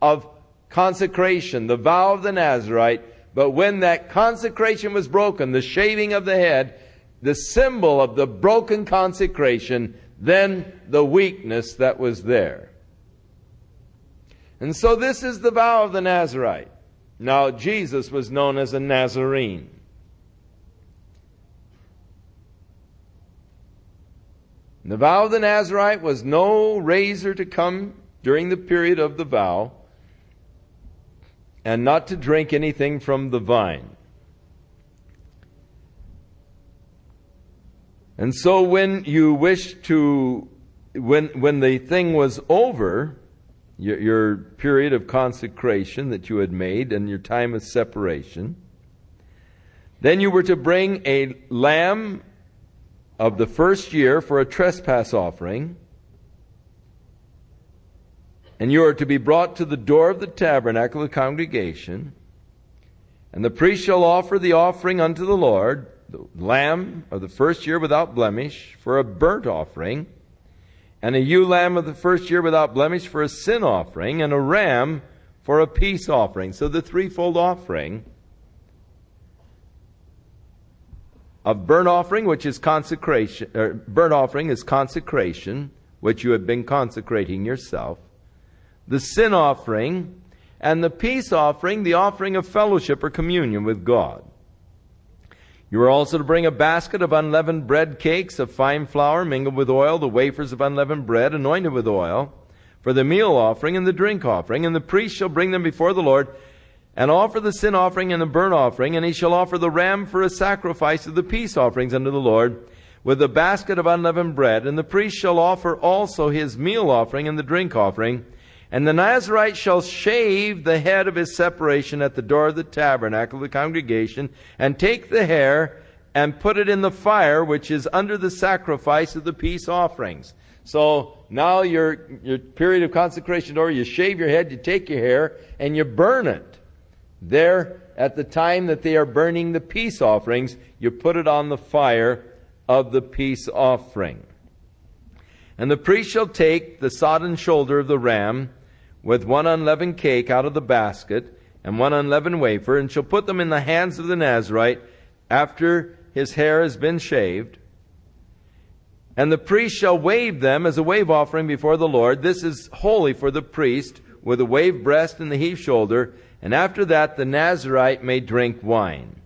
of consecration, the vow of the Nazirite. But when that consecration was broken, the shaving of the head, the symbol of the broken consecration, then the weakness that was there. And so this is the vow of the Nazirite. Now, Jesus was known as a Nazarene. The vow of the Nazirite was no razor to come during the period of the vow, and not to drink anything from the vine. And so when you wish to, when the thing was over, your period of consecration that you had made and your time of separation, then you were to bring a lamb of the first year for a trespass offering, and you are to be brought to the door of the tabernacle of the congregation, and the priest shall offer the offering unto the Lord, the lamb of the first year without blemish for a burnt offering, and a ewe lamb of the first year without blemish for a sin offering, and a ram for a peace offering. So the threefold offering. of burnt offering, which is consecration, burnt offering is consecration, which you have been consecrating yourself, the sin offering, and the peace offering, the offering of fellowship or communion with God. You are also to bring a basket of unleavened bread cakes of fine flour mingled with oil, the wafers of unleavened bread anointed with oil, for the meal offering and the drink offering. And the priest shall bring them before the Lord, and offer the sin offering and the burnt offering, and he shall offer the ram for a sacrifice of the peace offerings unto the Lord, with the basket of unleavened bread. And the priest shall offer also his meal offering and the drink offering. And the Nazarite shall shave the head of his separation at the door of the tabernacle of the congregation, and take the hair and put it in the fire which is under the sacrifice of the peace offerings. So now your period of consecration over, you shave your head, you take your hair, and you burn it. There, at the time that they are burning the peace offerings, you put it on the fire of the peace offering. And the priest shall take the sodden shoulder of the ram with one unleavened cake out of the basket and one unleavened wafer, and shall put them in the hands of the Nazarite after his hair has been shaved. And the priest shall wave them as a wave offering before the Lord. This is holy for the priest, with a waved breast and the heaved shoulder. And after that the Nazarite may drink wine.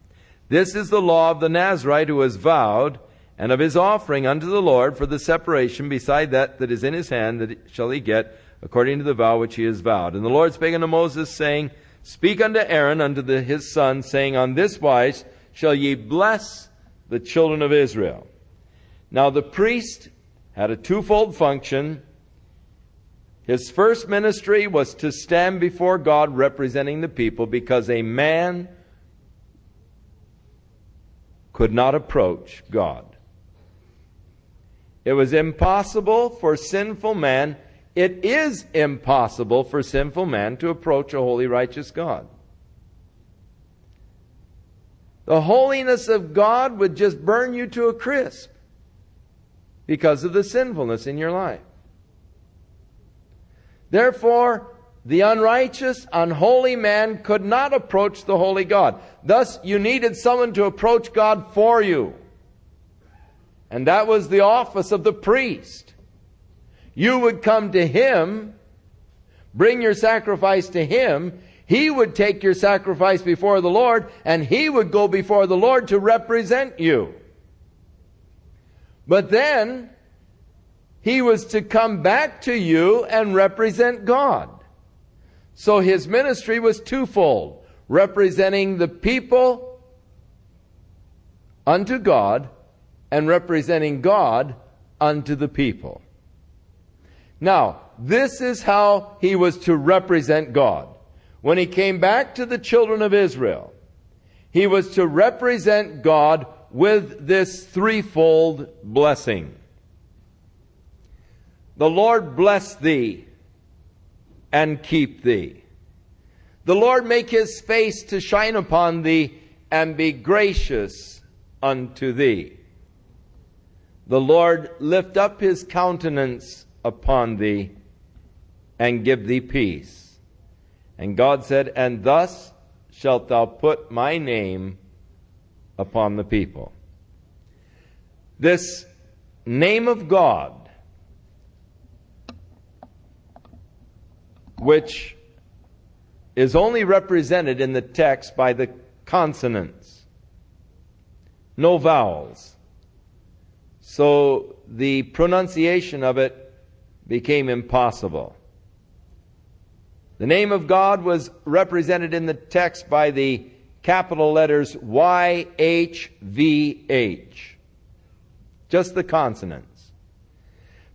This is the law of the Nazarite who has vowed, and of his offering unto the Lord for the separation, beside that is in his hand, that shall he get, according to the vow which he has vowed. And the Lord spake unto Moses, saying, Speak unto Aaron, unto his son, saying, On this wise shall ye bless the children of Israel. Now the priest had a twofold function. His first ministry was to stand before God representing the people, because a man could not approach God. It was impossible for sinful man. It is impossible for sinful man to approach a holy, righteous God. The holiness of God would just burn you to a crisp because of the sinfulness in your life. Therefore, the unrighteous, unholy man could not approach the holy God. Thus, you needed someone to approach God for you. And that was the office of the priest. You would come to him, bring your sacrifice to him. He would take your sacrifice before the Lord, and he would go before the Lord to represent you. But then, he was to come back to you and represent God. So his ministry was twofold, representing the people unto God and representing God unto the people. Now, this is how he was to represent God. When he came back to the children of Israel, he was to represent God with this threefold blessing. The Lord bless thee and keep thee. The Lord make his face to shine upon thee and be gracious unto thee. The Lord lift up his countenance upon thee and give thee peace. And God said, And thus shalt thou put my name upon the people. This name of God, which is only represented in the text by the consonants, no vowels. So the pronunciation of it became impossible. The name of God was represented in the text by the capital letters YHVH. Just the consonants.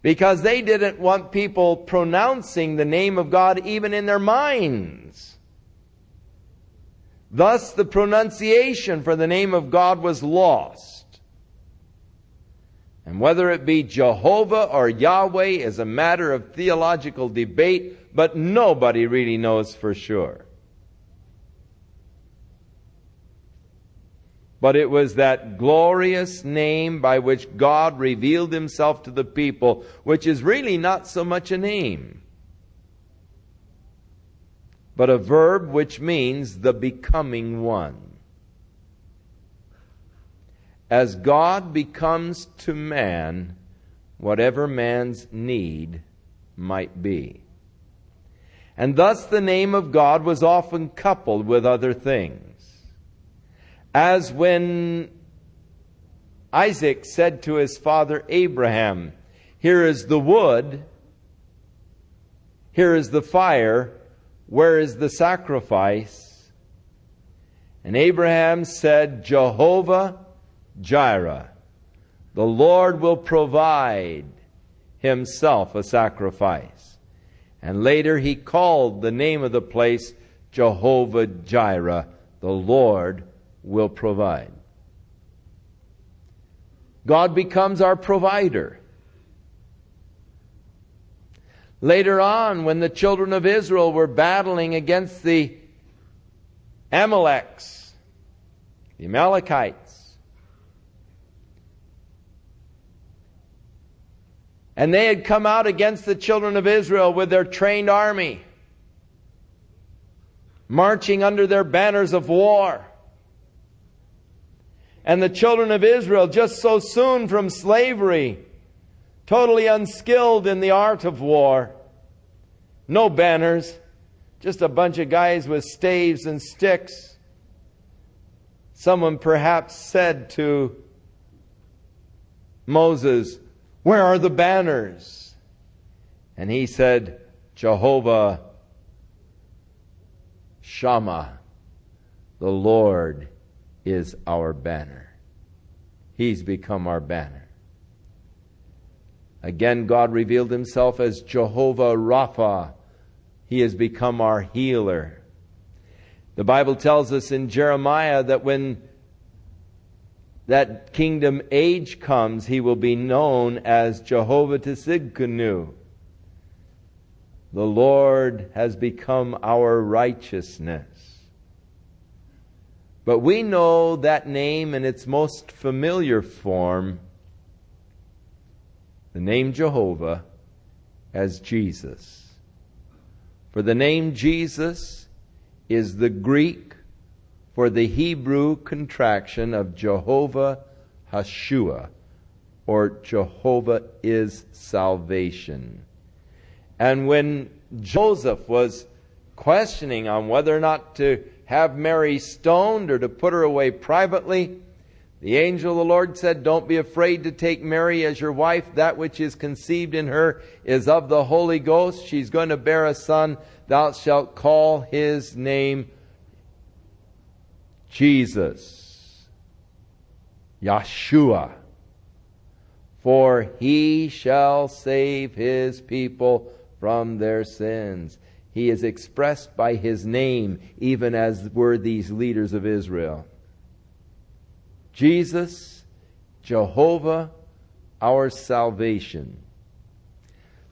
Because they didn't want people pronouncing the name of God even in their minds. Thus the pronunciation for the name of God was lost. And whether it be Jehovah or Yahweh is a matter of theological debate, but nobody really knows for sure. But it was that glorious name by which God revealed himself to the people, which is really not so much a name, but a verb which means the becoming one. as God becomes to man whatever man's need might be. And thus the name of God was often coupled with other things. As when Isaac said to his father Abraham, "Here is the wood, here is the fire, where is the sacrifice?" And Abraham said, "Jehovah Jireh, the Lord will provide himself a sacrifice." And later he called the name of the place Jehovah Jireh, the Lord will provide. God becomes our provider. Later on, when the children of Israel were battling against the Amalekites, and they had come out against the children of Israel with their trained army, marching under their banners of war. And the children of Israel, just so soon from slavery, totally unskilled in the art of war. No banners, just a bunch of guys with staves and sticks. Someone perhaps said to Moses, "Where are the banners?" And he said, "Jehovah Shammah, the Lord is our banner." He's become our banner. Again, God revealed himself as Jehovah Rapha. He has become our healer. The Bible tells us in Jeremiah that when that kingdom age comes, he will be known as Jehovah Tsidkenu. The Lord has become our righteousness. But we know that name in its most familiar form, the name Jehovah, as Jesus. For the name Jesus is the Greek for the Hebrew contraction of Jehovah Hashua, or Jehovah is salvation. And when Joseph was questioning on whether or not to have Mary stoned or to put her away privately, the angel of the Lord said, "Don't be afraid to take Mary as your wife. That which is conceived in her is of the Holy Ghost. She's going to bear a son. Thou shalt call his name Jesus, Yeshua, for he shall save his people from their sins." He is expressed by his name, even as were these leaders of Israel. Jesus, Jehovah, our salvation.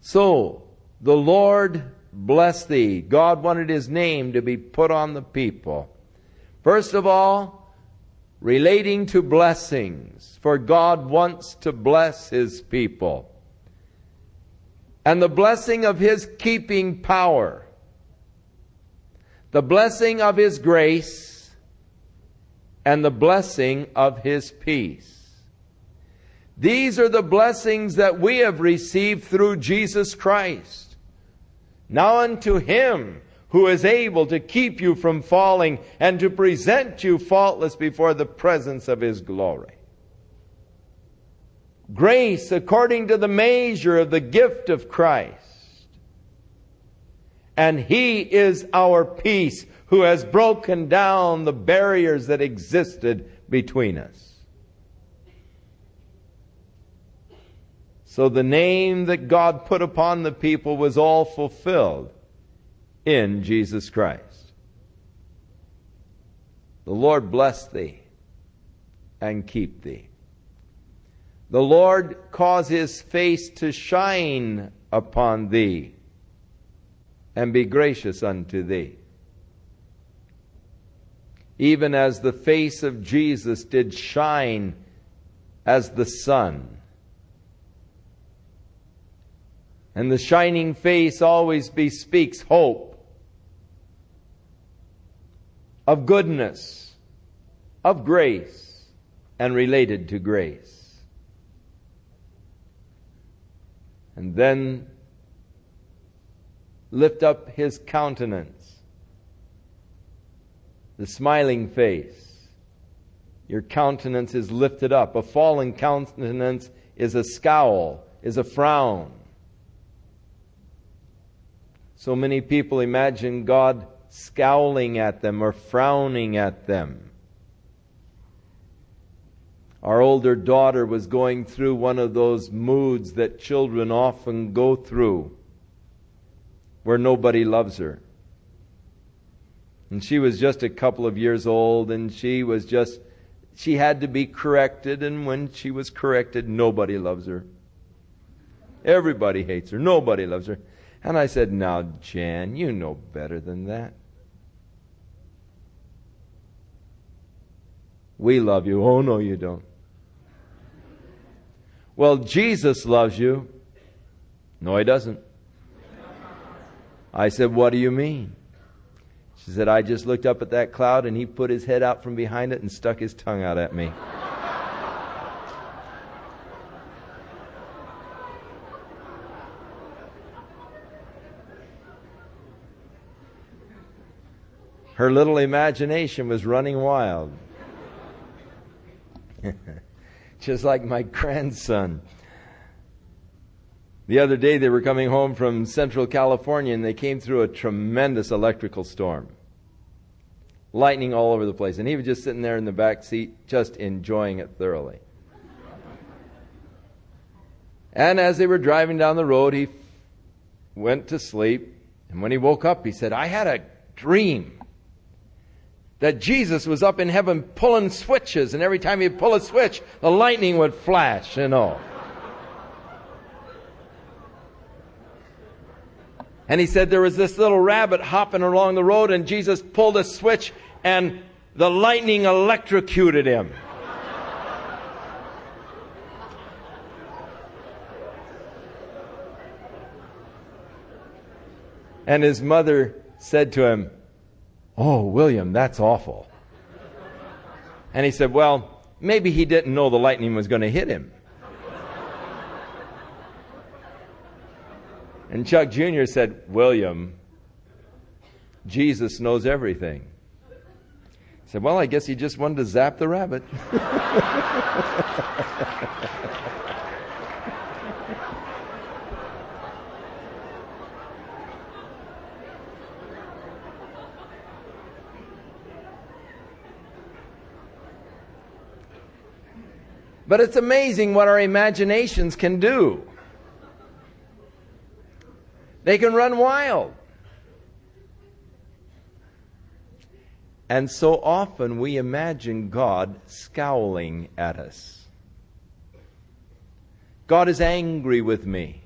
So, the Lord bless thee. God wanted his name to be put on the people. First of all, relating to blessings, for God wants to bless his people. And the blessing of his keeping power, the blessing of his grace, and the blessing of his peace. These are the blessings that we have received through Jesus Christ. Now unto him who is able to keep you from falling and to present you faultless before the presence of his glory. Grace according to the measure of the gift of Christ. And he is our peace, who has broken down the barriers that existed between us. So the name that God put upon the people was all fulfilled in Jesus Christ. The Lord bless thee and keep thee. The Lord cause his face to shine upon thee and be gracious unto thee. Even as the face of Jesus did shine as the sun. And the shining face always bespeaks hope, of goodness, of grace, and related to grace. And then lift up His countenance, the smiling face. Your countenance is lifted up. A fallen countenance is a scowl, is a frown. So many people imagine God scowling at them or frowning at them. Our older daughter was going through one of those moods that children often go through, where nobody loves her. And she was just a couple of years old, and she had to be corrected, and when she was corrected, nobody loves her. Everybody hates her. Nobody loves her. And I said, "Now, Jan, you know better than that. We love you." "Oh, no, you don't." "Well, Jesus loves you." "No, He doesn't." I said, "What do you mean?" She said, "I just looked up at that cloud and He put His head out from behind it and stuck His tongue out at me." Her little imagination was running wild. Just like my grandson. The other day they were coming home from Central California and they came through a tremendous electrical storm. Lightning all over the place. And he was just sitting there in the back seat, just enjoying it thoroughly. And as they were driving down the road, he went to sleep. And when he woke up, he said, "I had a dream that Jesus was up in heaven pulling switches, and every time He'd pull a switch, the lightning would flash, you know." And he said there was this little rabbit hopping along the road, and Jesus pulled a switch, and the lightning electrocuted him. And his mother said to him, "Oh, William, that's awful." And he said, "Well, maybe he didn't know the lightning was going to hit him." And Chuck Jr. said, "William, Jesus knows everything." He said, "Well, I guess He just wanted to zap the rabbit." But it's amazing what our imaginations can do. They can run wild. And so often we imagine God scowling at us. God is angry with me.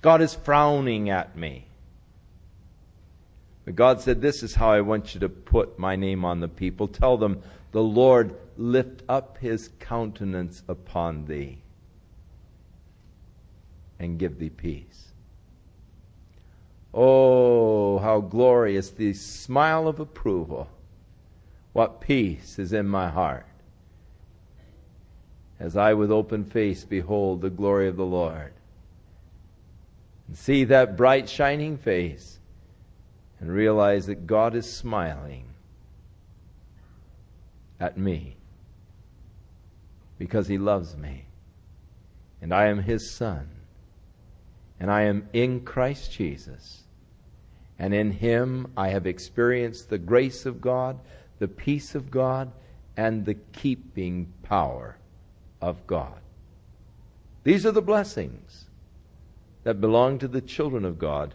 God is frowning at me. But God said, "This is how I want you to put my name on the people. Tell them, the Lord lift up His countenance upon thee and give thee peace." Oh, how glorious the smile of approval. What peace is in my heart as I with open face behold the glory of the Lord and see that bright shining face and realize that God is smiling at me because He loves me and I am His son and I am in Christ Jesus, and in Him I have experienced the grace of God, the peace of God, and the keeping power of God. These are the blessings that belong to the children of God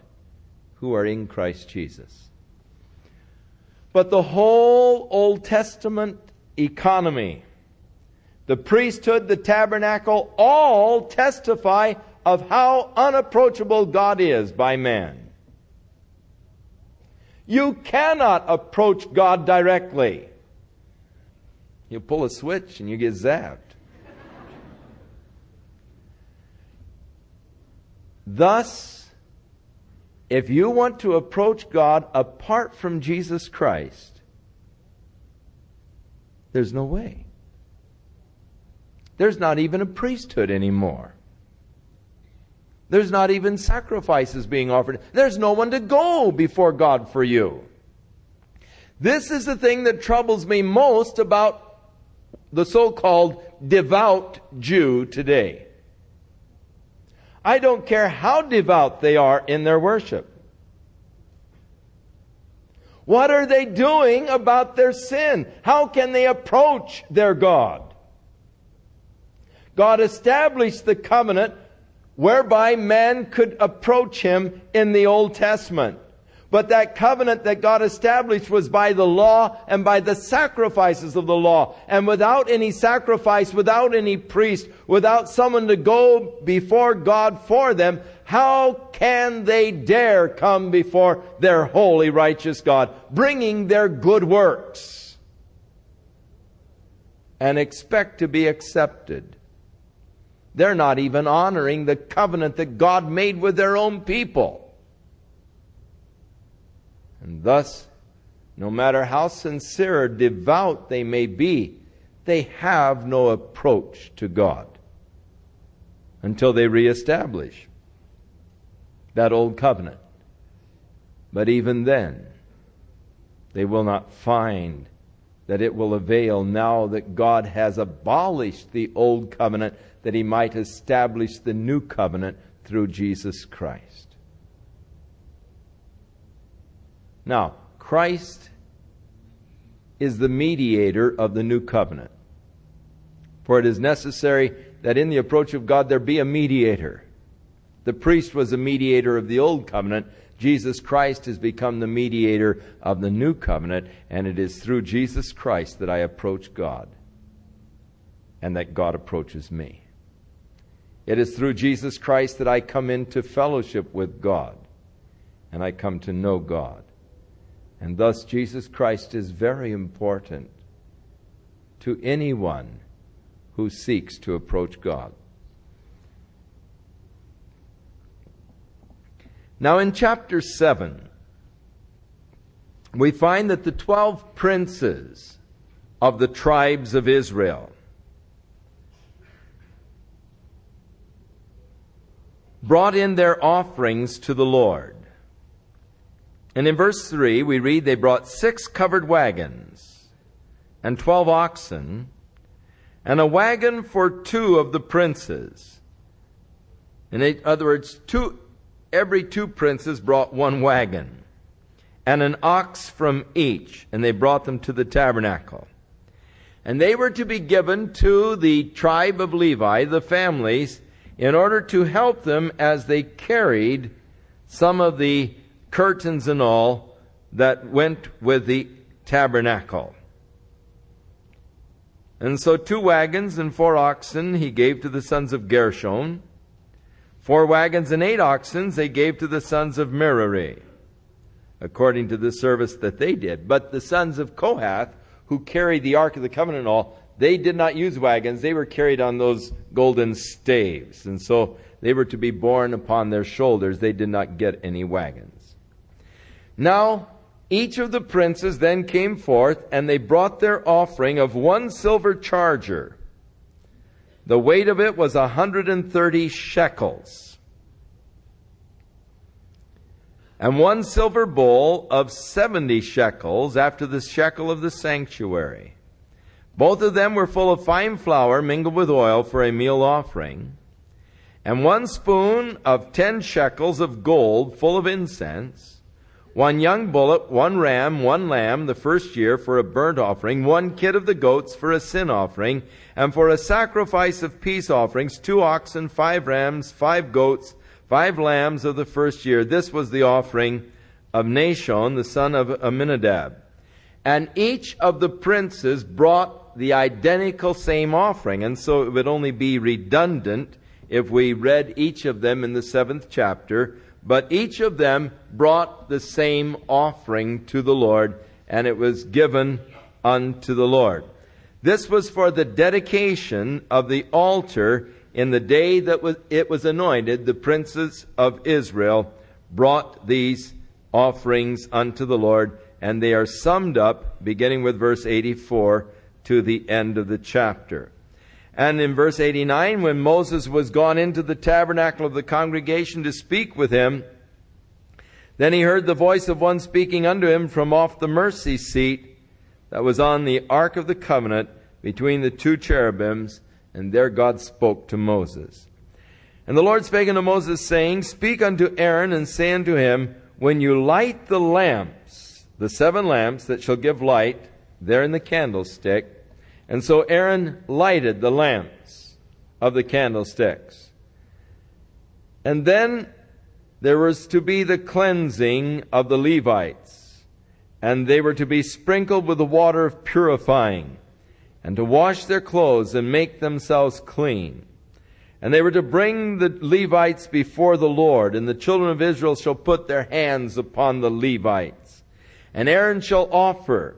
who are in Christ Jesus. But the whole Old Testament economy, the priesthood, the tabernacle, all testify of how unapproachable God is by man. You cannot approach God directly. You pull a switch and you get zapped. Thus, if you want to approach God apart from Jesus Christ, there's no way. There's not even a priesthood anymore. There's not even sacrifices being offered. There's no one to go before God for you. This is the thing that troubles me most about the so-called devout Jew today. I don't care how devout they are in their worship. What are they doing about their sin? How can they approach their God? God established the covenant whereby man could approach Him in the Old Testament. But that covenant that God established was by the law and by the sacrifices of the law. And without any sacrifice, without any priest, without someone to go before God for them, how can they dare come before their holy, righteous God, bringing their good works and expect to be accepted? They're not even honoring the covenant that God made with their own people. And thus, no matter how sincere or devout they may be, they have no approach to God until they reestablish that old covenant. But even then, they will not find that it will avail now that God has abolished the old covenant, that He might establish the new covenant through Jesus Christ. Now, Christ is the mediator of the new covenant. For it is necessary that in the approach of God there be a mediator. The priest was a mediator of the old covenant. Jesus Christ has become the mediator of the new covenant, and it is through Jesus Christ that I approach God and that God approaches me. It is through Jesus Christ that I come into fellowship with God and I come to know God. And thus Jesus Christ is very important to anyone who seeks to approach God. Now in chapter 7, we find that the 12 princes of the tribes of Israel brought in their offerings to the Lord. And in verse 3 we read, they brought 6 covered wagons and 12 oxen and a wagon for 2 of the princes. In other words, every 2 princes brought 1 wagon and an ox from each, and they brought them to the tabernacle. And they were to be given to the tribe of Levi, the families, in order to help them as they carried some of the curtains and all that went with the tabernacle. And so 2 wagons and 4 oxen he gave to the sons of Gershon. 4 wagons and 8 oxen they gave to the sons of Merari, according to the service that they did. But the sons of Kohath, who carried the Ark of the Covenant and all, they did not use wagons. They were carried on those golden staves. And so they were to be borne upon their shoulders. They did not get any wagons. Now, each of the princes then came forth, and they brought their offering of 1 silver charger. The weight of it was 130 shekels. And 1 silver bowl of 70 shekels, after the shekel of the sanctuary. Both of them were full of fine flour mingled with oil for a meal offering. And 1 spoon of 10 shekels of gold full of incense. 1 young bullock, 1 ram, 1 lamb the first year for a burnt offering, 1 kid of the goats for a sin offering, and for a sacrifice of peace offerings, 2 oxen, 5 rams, 5 goats, 5 lambs of the first year. This was the offering of Nashon, the son of Amminadab. And each of the princes brought the identical same offering, and so it would only be redundant if we read each of them in the 7th chapter. But each of them brought the same offering to the Lord, and it was given unto the Lord. This was for the dedication of the altar in the day that it was anointed. The princes of Israel brought these offerings unto the Lord, and they are summed up, beginning with verse 84, to the end of the chapter. And in verse 89, when Moses was gone into the tabernacle of the congregation to speak with him, then he heard the voice of one speaking unto him from off the mercy seat that was on the ark of the covenant between the two cherubims, and there God spoke to Moses. And the Lord spake unto Moses, saying, Speak unto Aaron, and say unto him, When you light the lamps, the 7 lamps that shall give light, there in the candlestick. And so Aaron lighted the lamps of the candlesticks. And then there was to be the cleansing of the Levites, and they were to be sprinkled with the water of purifying, and to wash their clothes and make themselves clean. And they were to bring the Levites before the Lord, and the children of Israel shall put their hands upon the Levites. And Aaron shall offer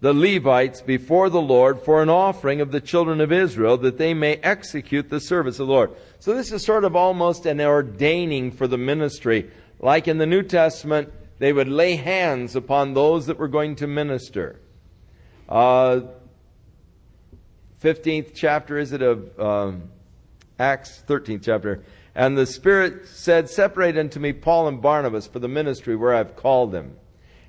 the Levites before the Lord for an offering of the children of Israel, that they may execute the service of the Lord. So this is sort of almost an ordaining for the ministry. Like in the New Testament, they would lay hands upon those that were going to minister. 15th chapter, is it, of Acts? 13th chapter. And the Spirit said, Separate unto me Paul and Barnabas for the ministry where I've called them.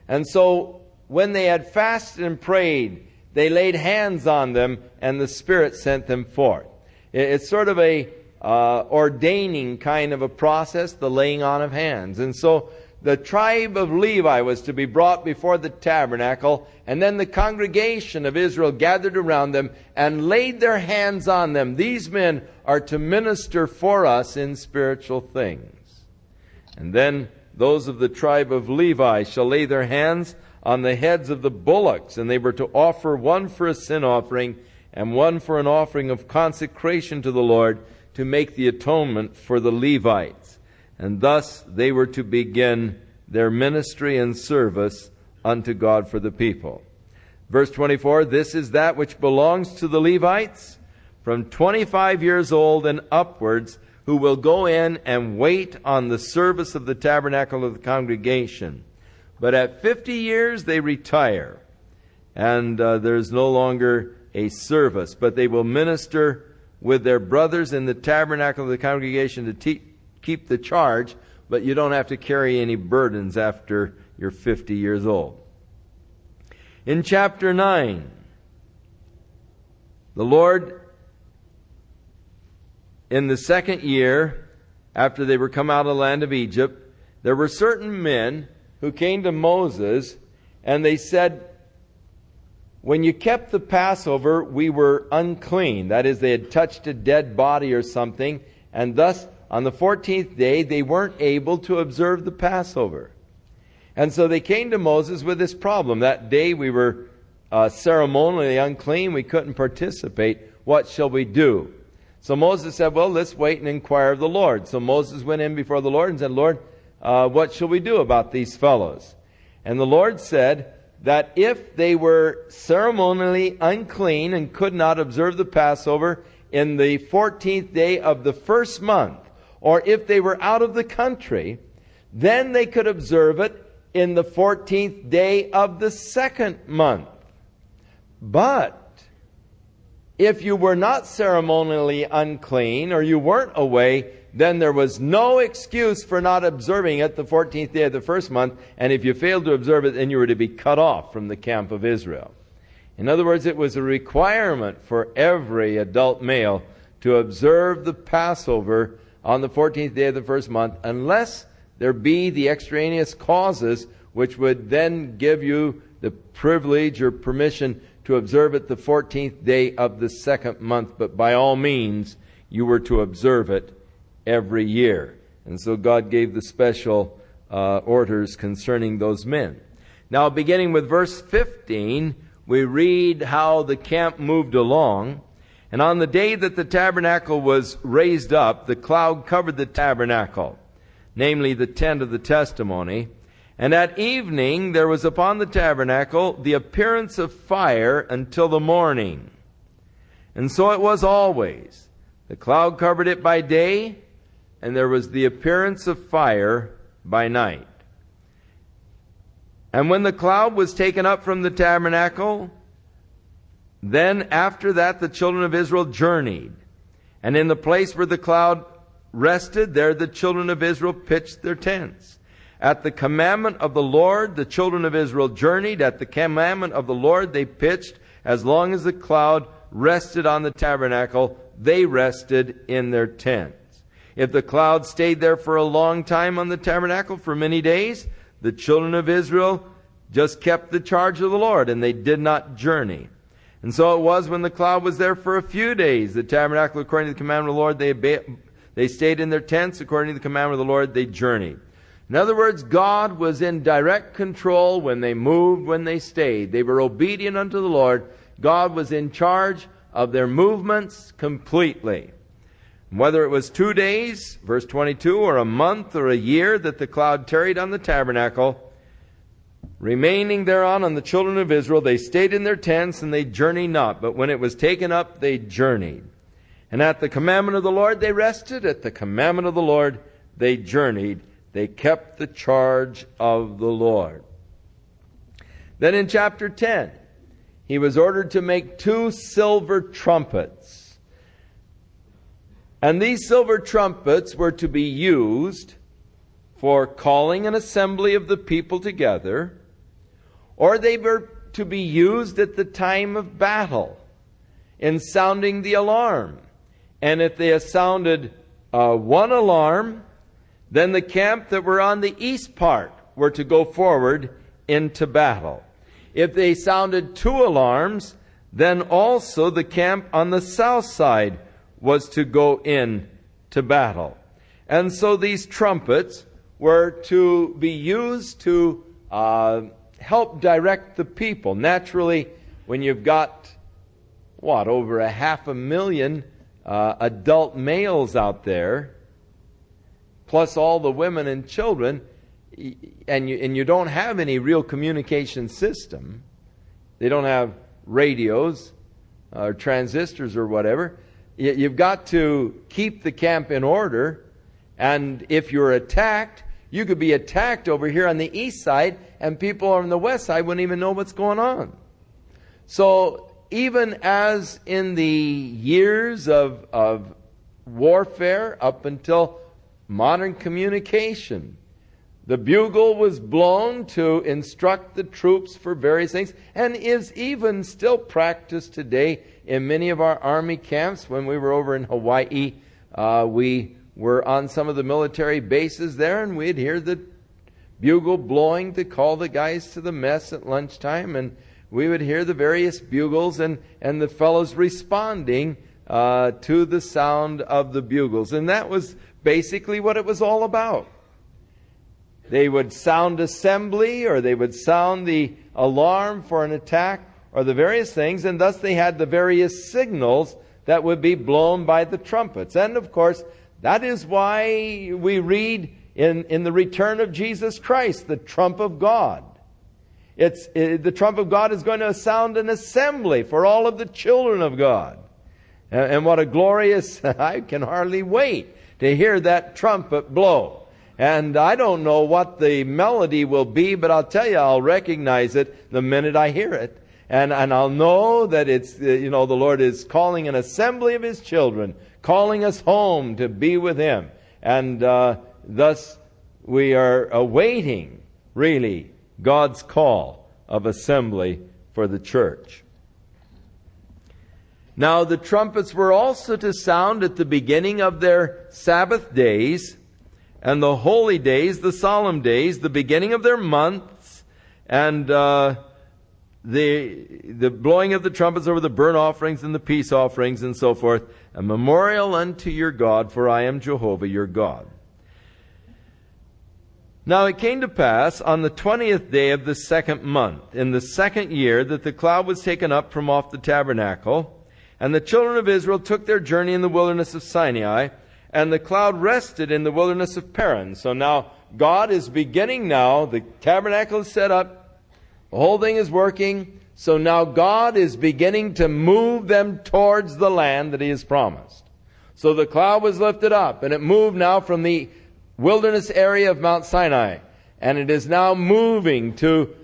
And so when they had fasted and prayed, they laid hands on them, and the Spirit sent them forth. It's sort of a ordaining kind of a process, the laying on of hands. And so the tribe of Levi was to be brought before the tabernacle, and then the congregation of Israel gathered around them and laid their hands on them. These men are to minister for us in spiritual things. And then those of the tribe of Levi shall lay their hands on the heads of the bullocks, and they were to offer one for a sin offering and one for an offering of consecration to the Lord, to make the atonement for the Levites. And thus they were to begin their ministry and service unto God for the people. Verse 24, This is that which belongs to the Levites from 25 years old and upwards, who will go in and wait on the service of the tabernacle of the congregation. But at 50 years they retire, and there's no longer a service. But they will minister with their brothers in the tabernacle of the congregation to keep the charge, but you don't have to carry any burdens after you're 50 years old. In chapter 9, the Lord, in the 2nd year, after they were come out of the land of Egypt, there were certain men who came to Moses, and they said, When you kept the Passover, we were unclean. That is, they had touched a dead body or something, and thus on the 14th day they weren't able to observe the Passover. And so they came to Moses with this problem. That day we were ceremonially unclean. We couldn't participate. What shall we do? So Moses said, Well, let's wait and inquire of the Lord. So Moses went in before the Lord and said, Lord, what shall we do about these fellows? And the Lord said that if they were ceremonially unclean and could not observe the Passover in the 14th day of the 1st month, or if they were out of the country, then they could observe it in the 14th day of the 2nd month. But if you were not ceremonially unclean, or you weren't away, then there was no excuse for not observing it the 14th day of the 1st month. And if you failed to observe it, then you were to be cut off from the camp of Israel. In other words, it was a requirement for every adult male to observe the Passover on the 14th day of the 1st month, unless there be the extraneous causes which would then give you the privilege or permission to observe it the 14th day of the 2nd month. But by all means, you were to observe it every year. And so God gave the special orders concerning those men. Now, beginning with verse 15, we read how the camp moved along. And on the day that the tabernacle was raised up, the cloud covered the tabernacle, namely the tent of the testimony. And at evening there was upon the tabernacle the appearance of fire until the morning. And so it was always. The cloud covered it by day, and there was the appearance of fire by night. And when the cloud was taken up from the tabernacle, Then after that the children of Israel journeyed. And in the place where the cloud rested, there the children of Israel pitched their tents. At the commandment of the Lord, the children of Israel journeyed. At the commandment of the Lord, they pitched. As long as the cloud rested on the tabernacle, they rested in their tents. If the cloud stayed there for a long time on the tabernacle, for many days, the children of Israel just kept the charge of the Lord, and they did not journey. And so it was when the cloud was there for a few days, the tabernacle, according to the commandment of the Lord, they stayed in their tents. According to the commandment of the Lord, they journeyed. In other words, God was in direct control when they moved, when they stayed. They were obedient unto the Lord. God was in charge of their movements completely. Whether it was 2 days, verse 22, or a month or a year that the cloud tarried on the tabernacle, remaining thereon on the children of Israel, they stayed in their tents and they journeyed not. But when it was taken up, they journeyed. And at the commandment of the Lord, they rested. At the commandment of the Lord, they journeyed. They kept the charge of the Lord. Then in chapter 10, he was ordered to make 2 silver trumpets. And these silver trumpets were to be used for calling an assembly of the people together, or they were to be used at the time of battle in sounding the alarm. And if they sounded one alarm, then the camp that were on the east part were to go forward into battle. If they sounded 2 alarms, then also the camp on the south side was to go in to battle. And so these trumpets were to be used to help direct the people. Naturally, when you've got, over 500,000 adult males out there, plus all the women and children, and you don't have any real communication system. They don't have radios or transistors or whatever. You've got to keep the camp in order. And if you're attacked, you could be attacked over here on the east side, and people on the west side wouldn't even know what's going on. So even as in the years of warfare up until modern communication, the bugle was blown to instruct the troops for various things, and is even still practiced today in many of our army camps. When we were over in Hawaii, we were on some of the military bases there, and we'd hear the bugle blowing to call the guys to the mess at lunchtime, and we would hear the various bugles and the fellows responding to the sound of the bugles. And that was basically what it was all about. They would sound assembly, or they would sound the alarm for an attack, or the various things, and thus they had the various signals that would be blown by the trumpets. And of course, that is why we read in the return of Jesus Christ, the trump of God. The trump of God is going to sound an assembly for all of the children of God. And what a glorious, I can hardly wait to hear that trumpet blow. And I don't know what the melody will be, but I'll tell you, I'll recognize it the minute I hear it. And I'll know that it's, the Lord is calling an assembly of His children, calling us home to be with Him. And thus we are awaiting, really, God's call of assembly for the church. Now, the trumpets were also to sound at the beginning of their Sabbath days, and the holy days, the solemn days, the beginning of their months, and the blowing of the trumpets over the burnt offerings and the peace offerings and so forth, a memorial unto your God, for I am Jehovah your God. Now it came to pass on the 20th day of the 2nd month, in the 2nd year, that the cloud was taken up from off the tabernacle, and the children of Israel took their journey in the wilderness of Sinai, and the cloud rested in the wilderness of Paran. So now God is beginning now. The tabernacle is set up. The whole thing is working. So now God is beginning to move them towards the land that He has promised. So the cloud was lifted up, and it moved now from the wilderness area of Mount Sinai. And it is now moving to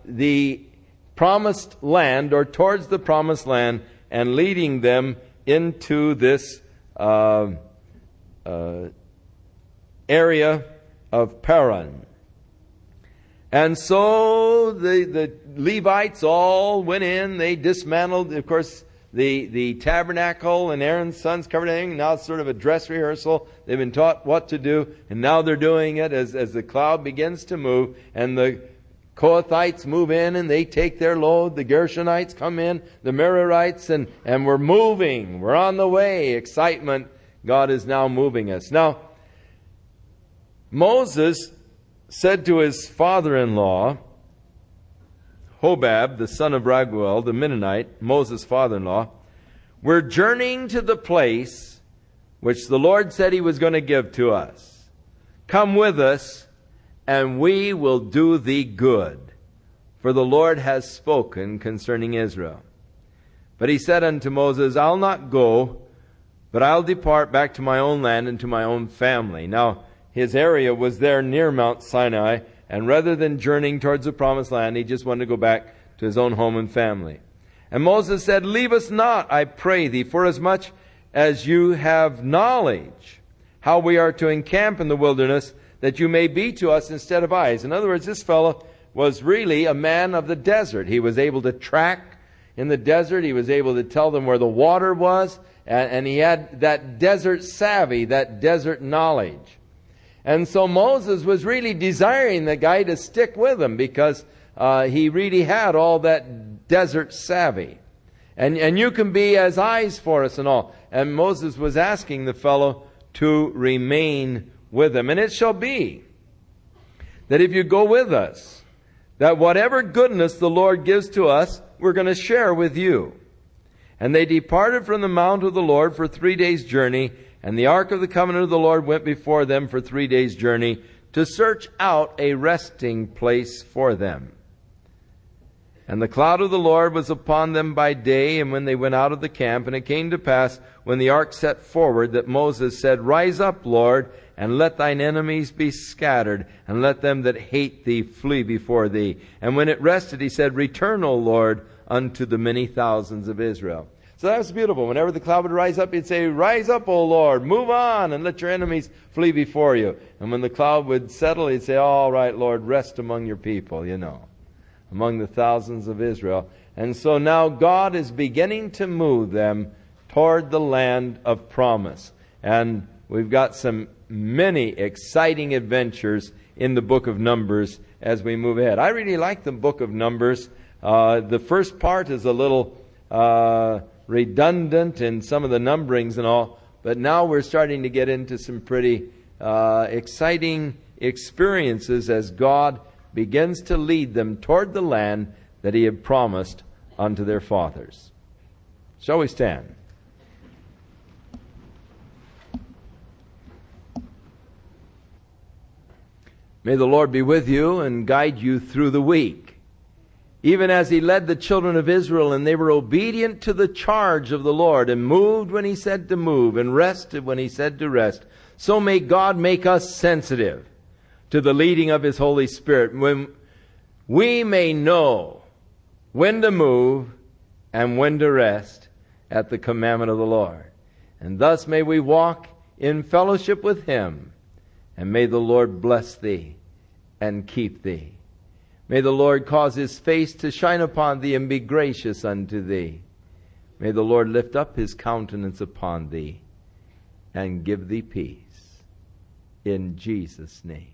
the promised land, or towards the promised land, and leading them into this area of Paran. And so the Levites all went in. They dismantled, of course, the tabernacle, and Aaron's sons covered everything. Now it's sort of a dress rehearsal. They've been taught what to do, and now they're doing it as the cloud begins to move, and the Kohathites move in and they take their load. The Gershonites come in, the Merarites, and we're moving. We're on the way. Excitement. God is now moving us. Now, Moses said to his father-in-law, Hobab, the son of Raguel, the Midianite, Moses' father-in-law, we're journeying to the place which the Lord said He was going to give to us. Come with us, and we will do thee good, for the Lord has spoken concerning Israel. But he said unto Moses, I'll not go, but I'll depart back to my own land and to my own family. Now, his area was there near Mount Sinai, and rather than journeying towards the promised land, he just wanted to go back to his own home and family. And Moses said, Leave us not, I pray thee, forasmuch as you have knowledge how we are to encamp in the wilderness, that you may be to us instead of eyes. In other words, this fellow was really a man of the desert. He was able to track in the desert. He was able to tell them where the water was, and he had that desert savvy, that desert knowledge. And so Moses was really desiring the guy to stick with him, because he really had all that desert savvy. And you can be as eyes for us and all. And Moses was asking the fellow to remain with him. And it shall be that if you go with us, that whatever goodness the Lord gives to us, we're going to share with you. And they departed from the mount of the Lord for 3 days' journey, and the ark of the covenant of the Lord went before them for 3 days' journey to search out a resting place for them. And the cloud of the Lord was upon them by day, and when they went out of the camp, and it came to pass, when the ark set forward, that Moses said, Rise up, Lord, and let thine enemies be scattered, and let them that hate thee flee before thee. And when it rested, he said, Return, O Lord, unto the many thousands of Israel. So that was beautiful. Whenever the cloud would rise up, he'd say, Rise up, O Lord, move on, and let your enemies flee before you. And when the cloud would settle, he'd say, All right, Lord, rest among your people, among the thousands of Israel. And so now God is beginning to move them toward the land of promise. And we've got many exciting adventures in the book of Numbers as we move ahead. I really like the book of Numbers. The first part is a little redundant in some of the numberings and all, but now we're starting to get into some pretty exciting experiences as God begins to lead them toward the land that He had promised unto their fathers. Shall we stand? May the Lord be with you and guide you through the week. Even as He led the children of Israel, and they were obedient to the charge of the Lord, and moved when He said to move, and rested when He said to rest, so may God make us sensitive to the leading of His Holy Spirit, when we may know when to move and when to rest at the commandment of the Lord. And thus may we walk in fellowship with Him. And may the Lord bless thee and keep thee. May the Lord cause His face to shine upon thee and be gracious unto thee. May the Lord lift up His countenance upon thee and give thee peace. In Jesus' name.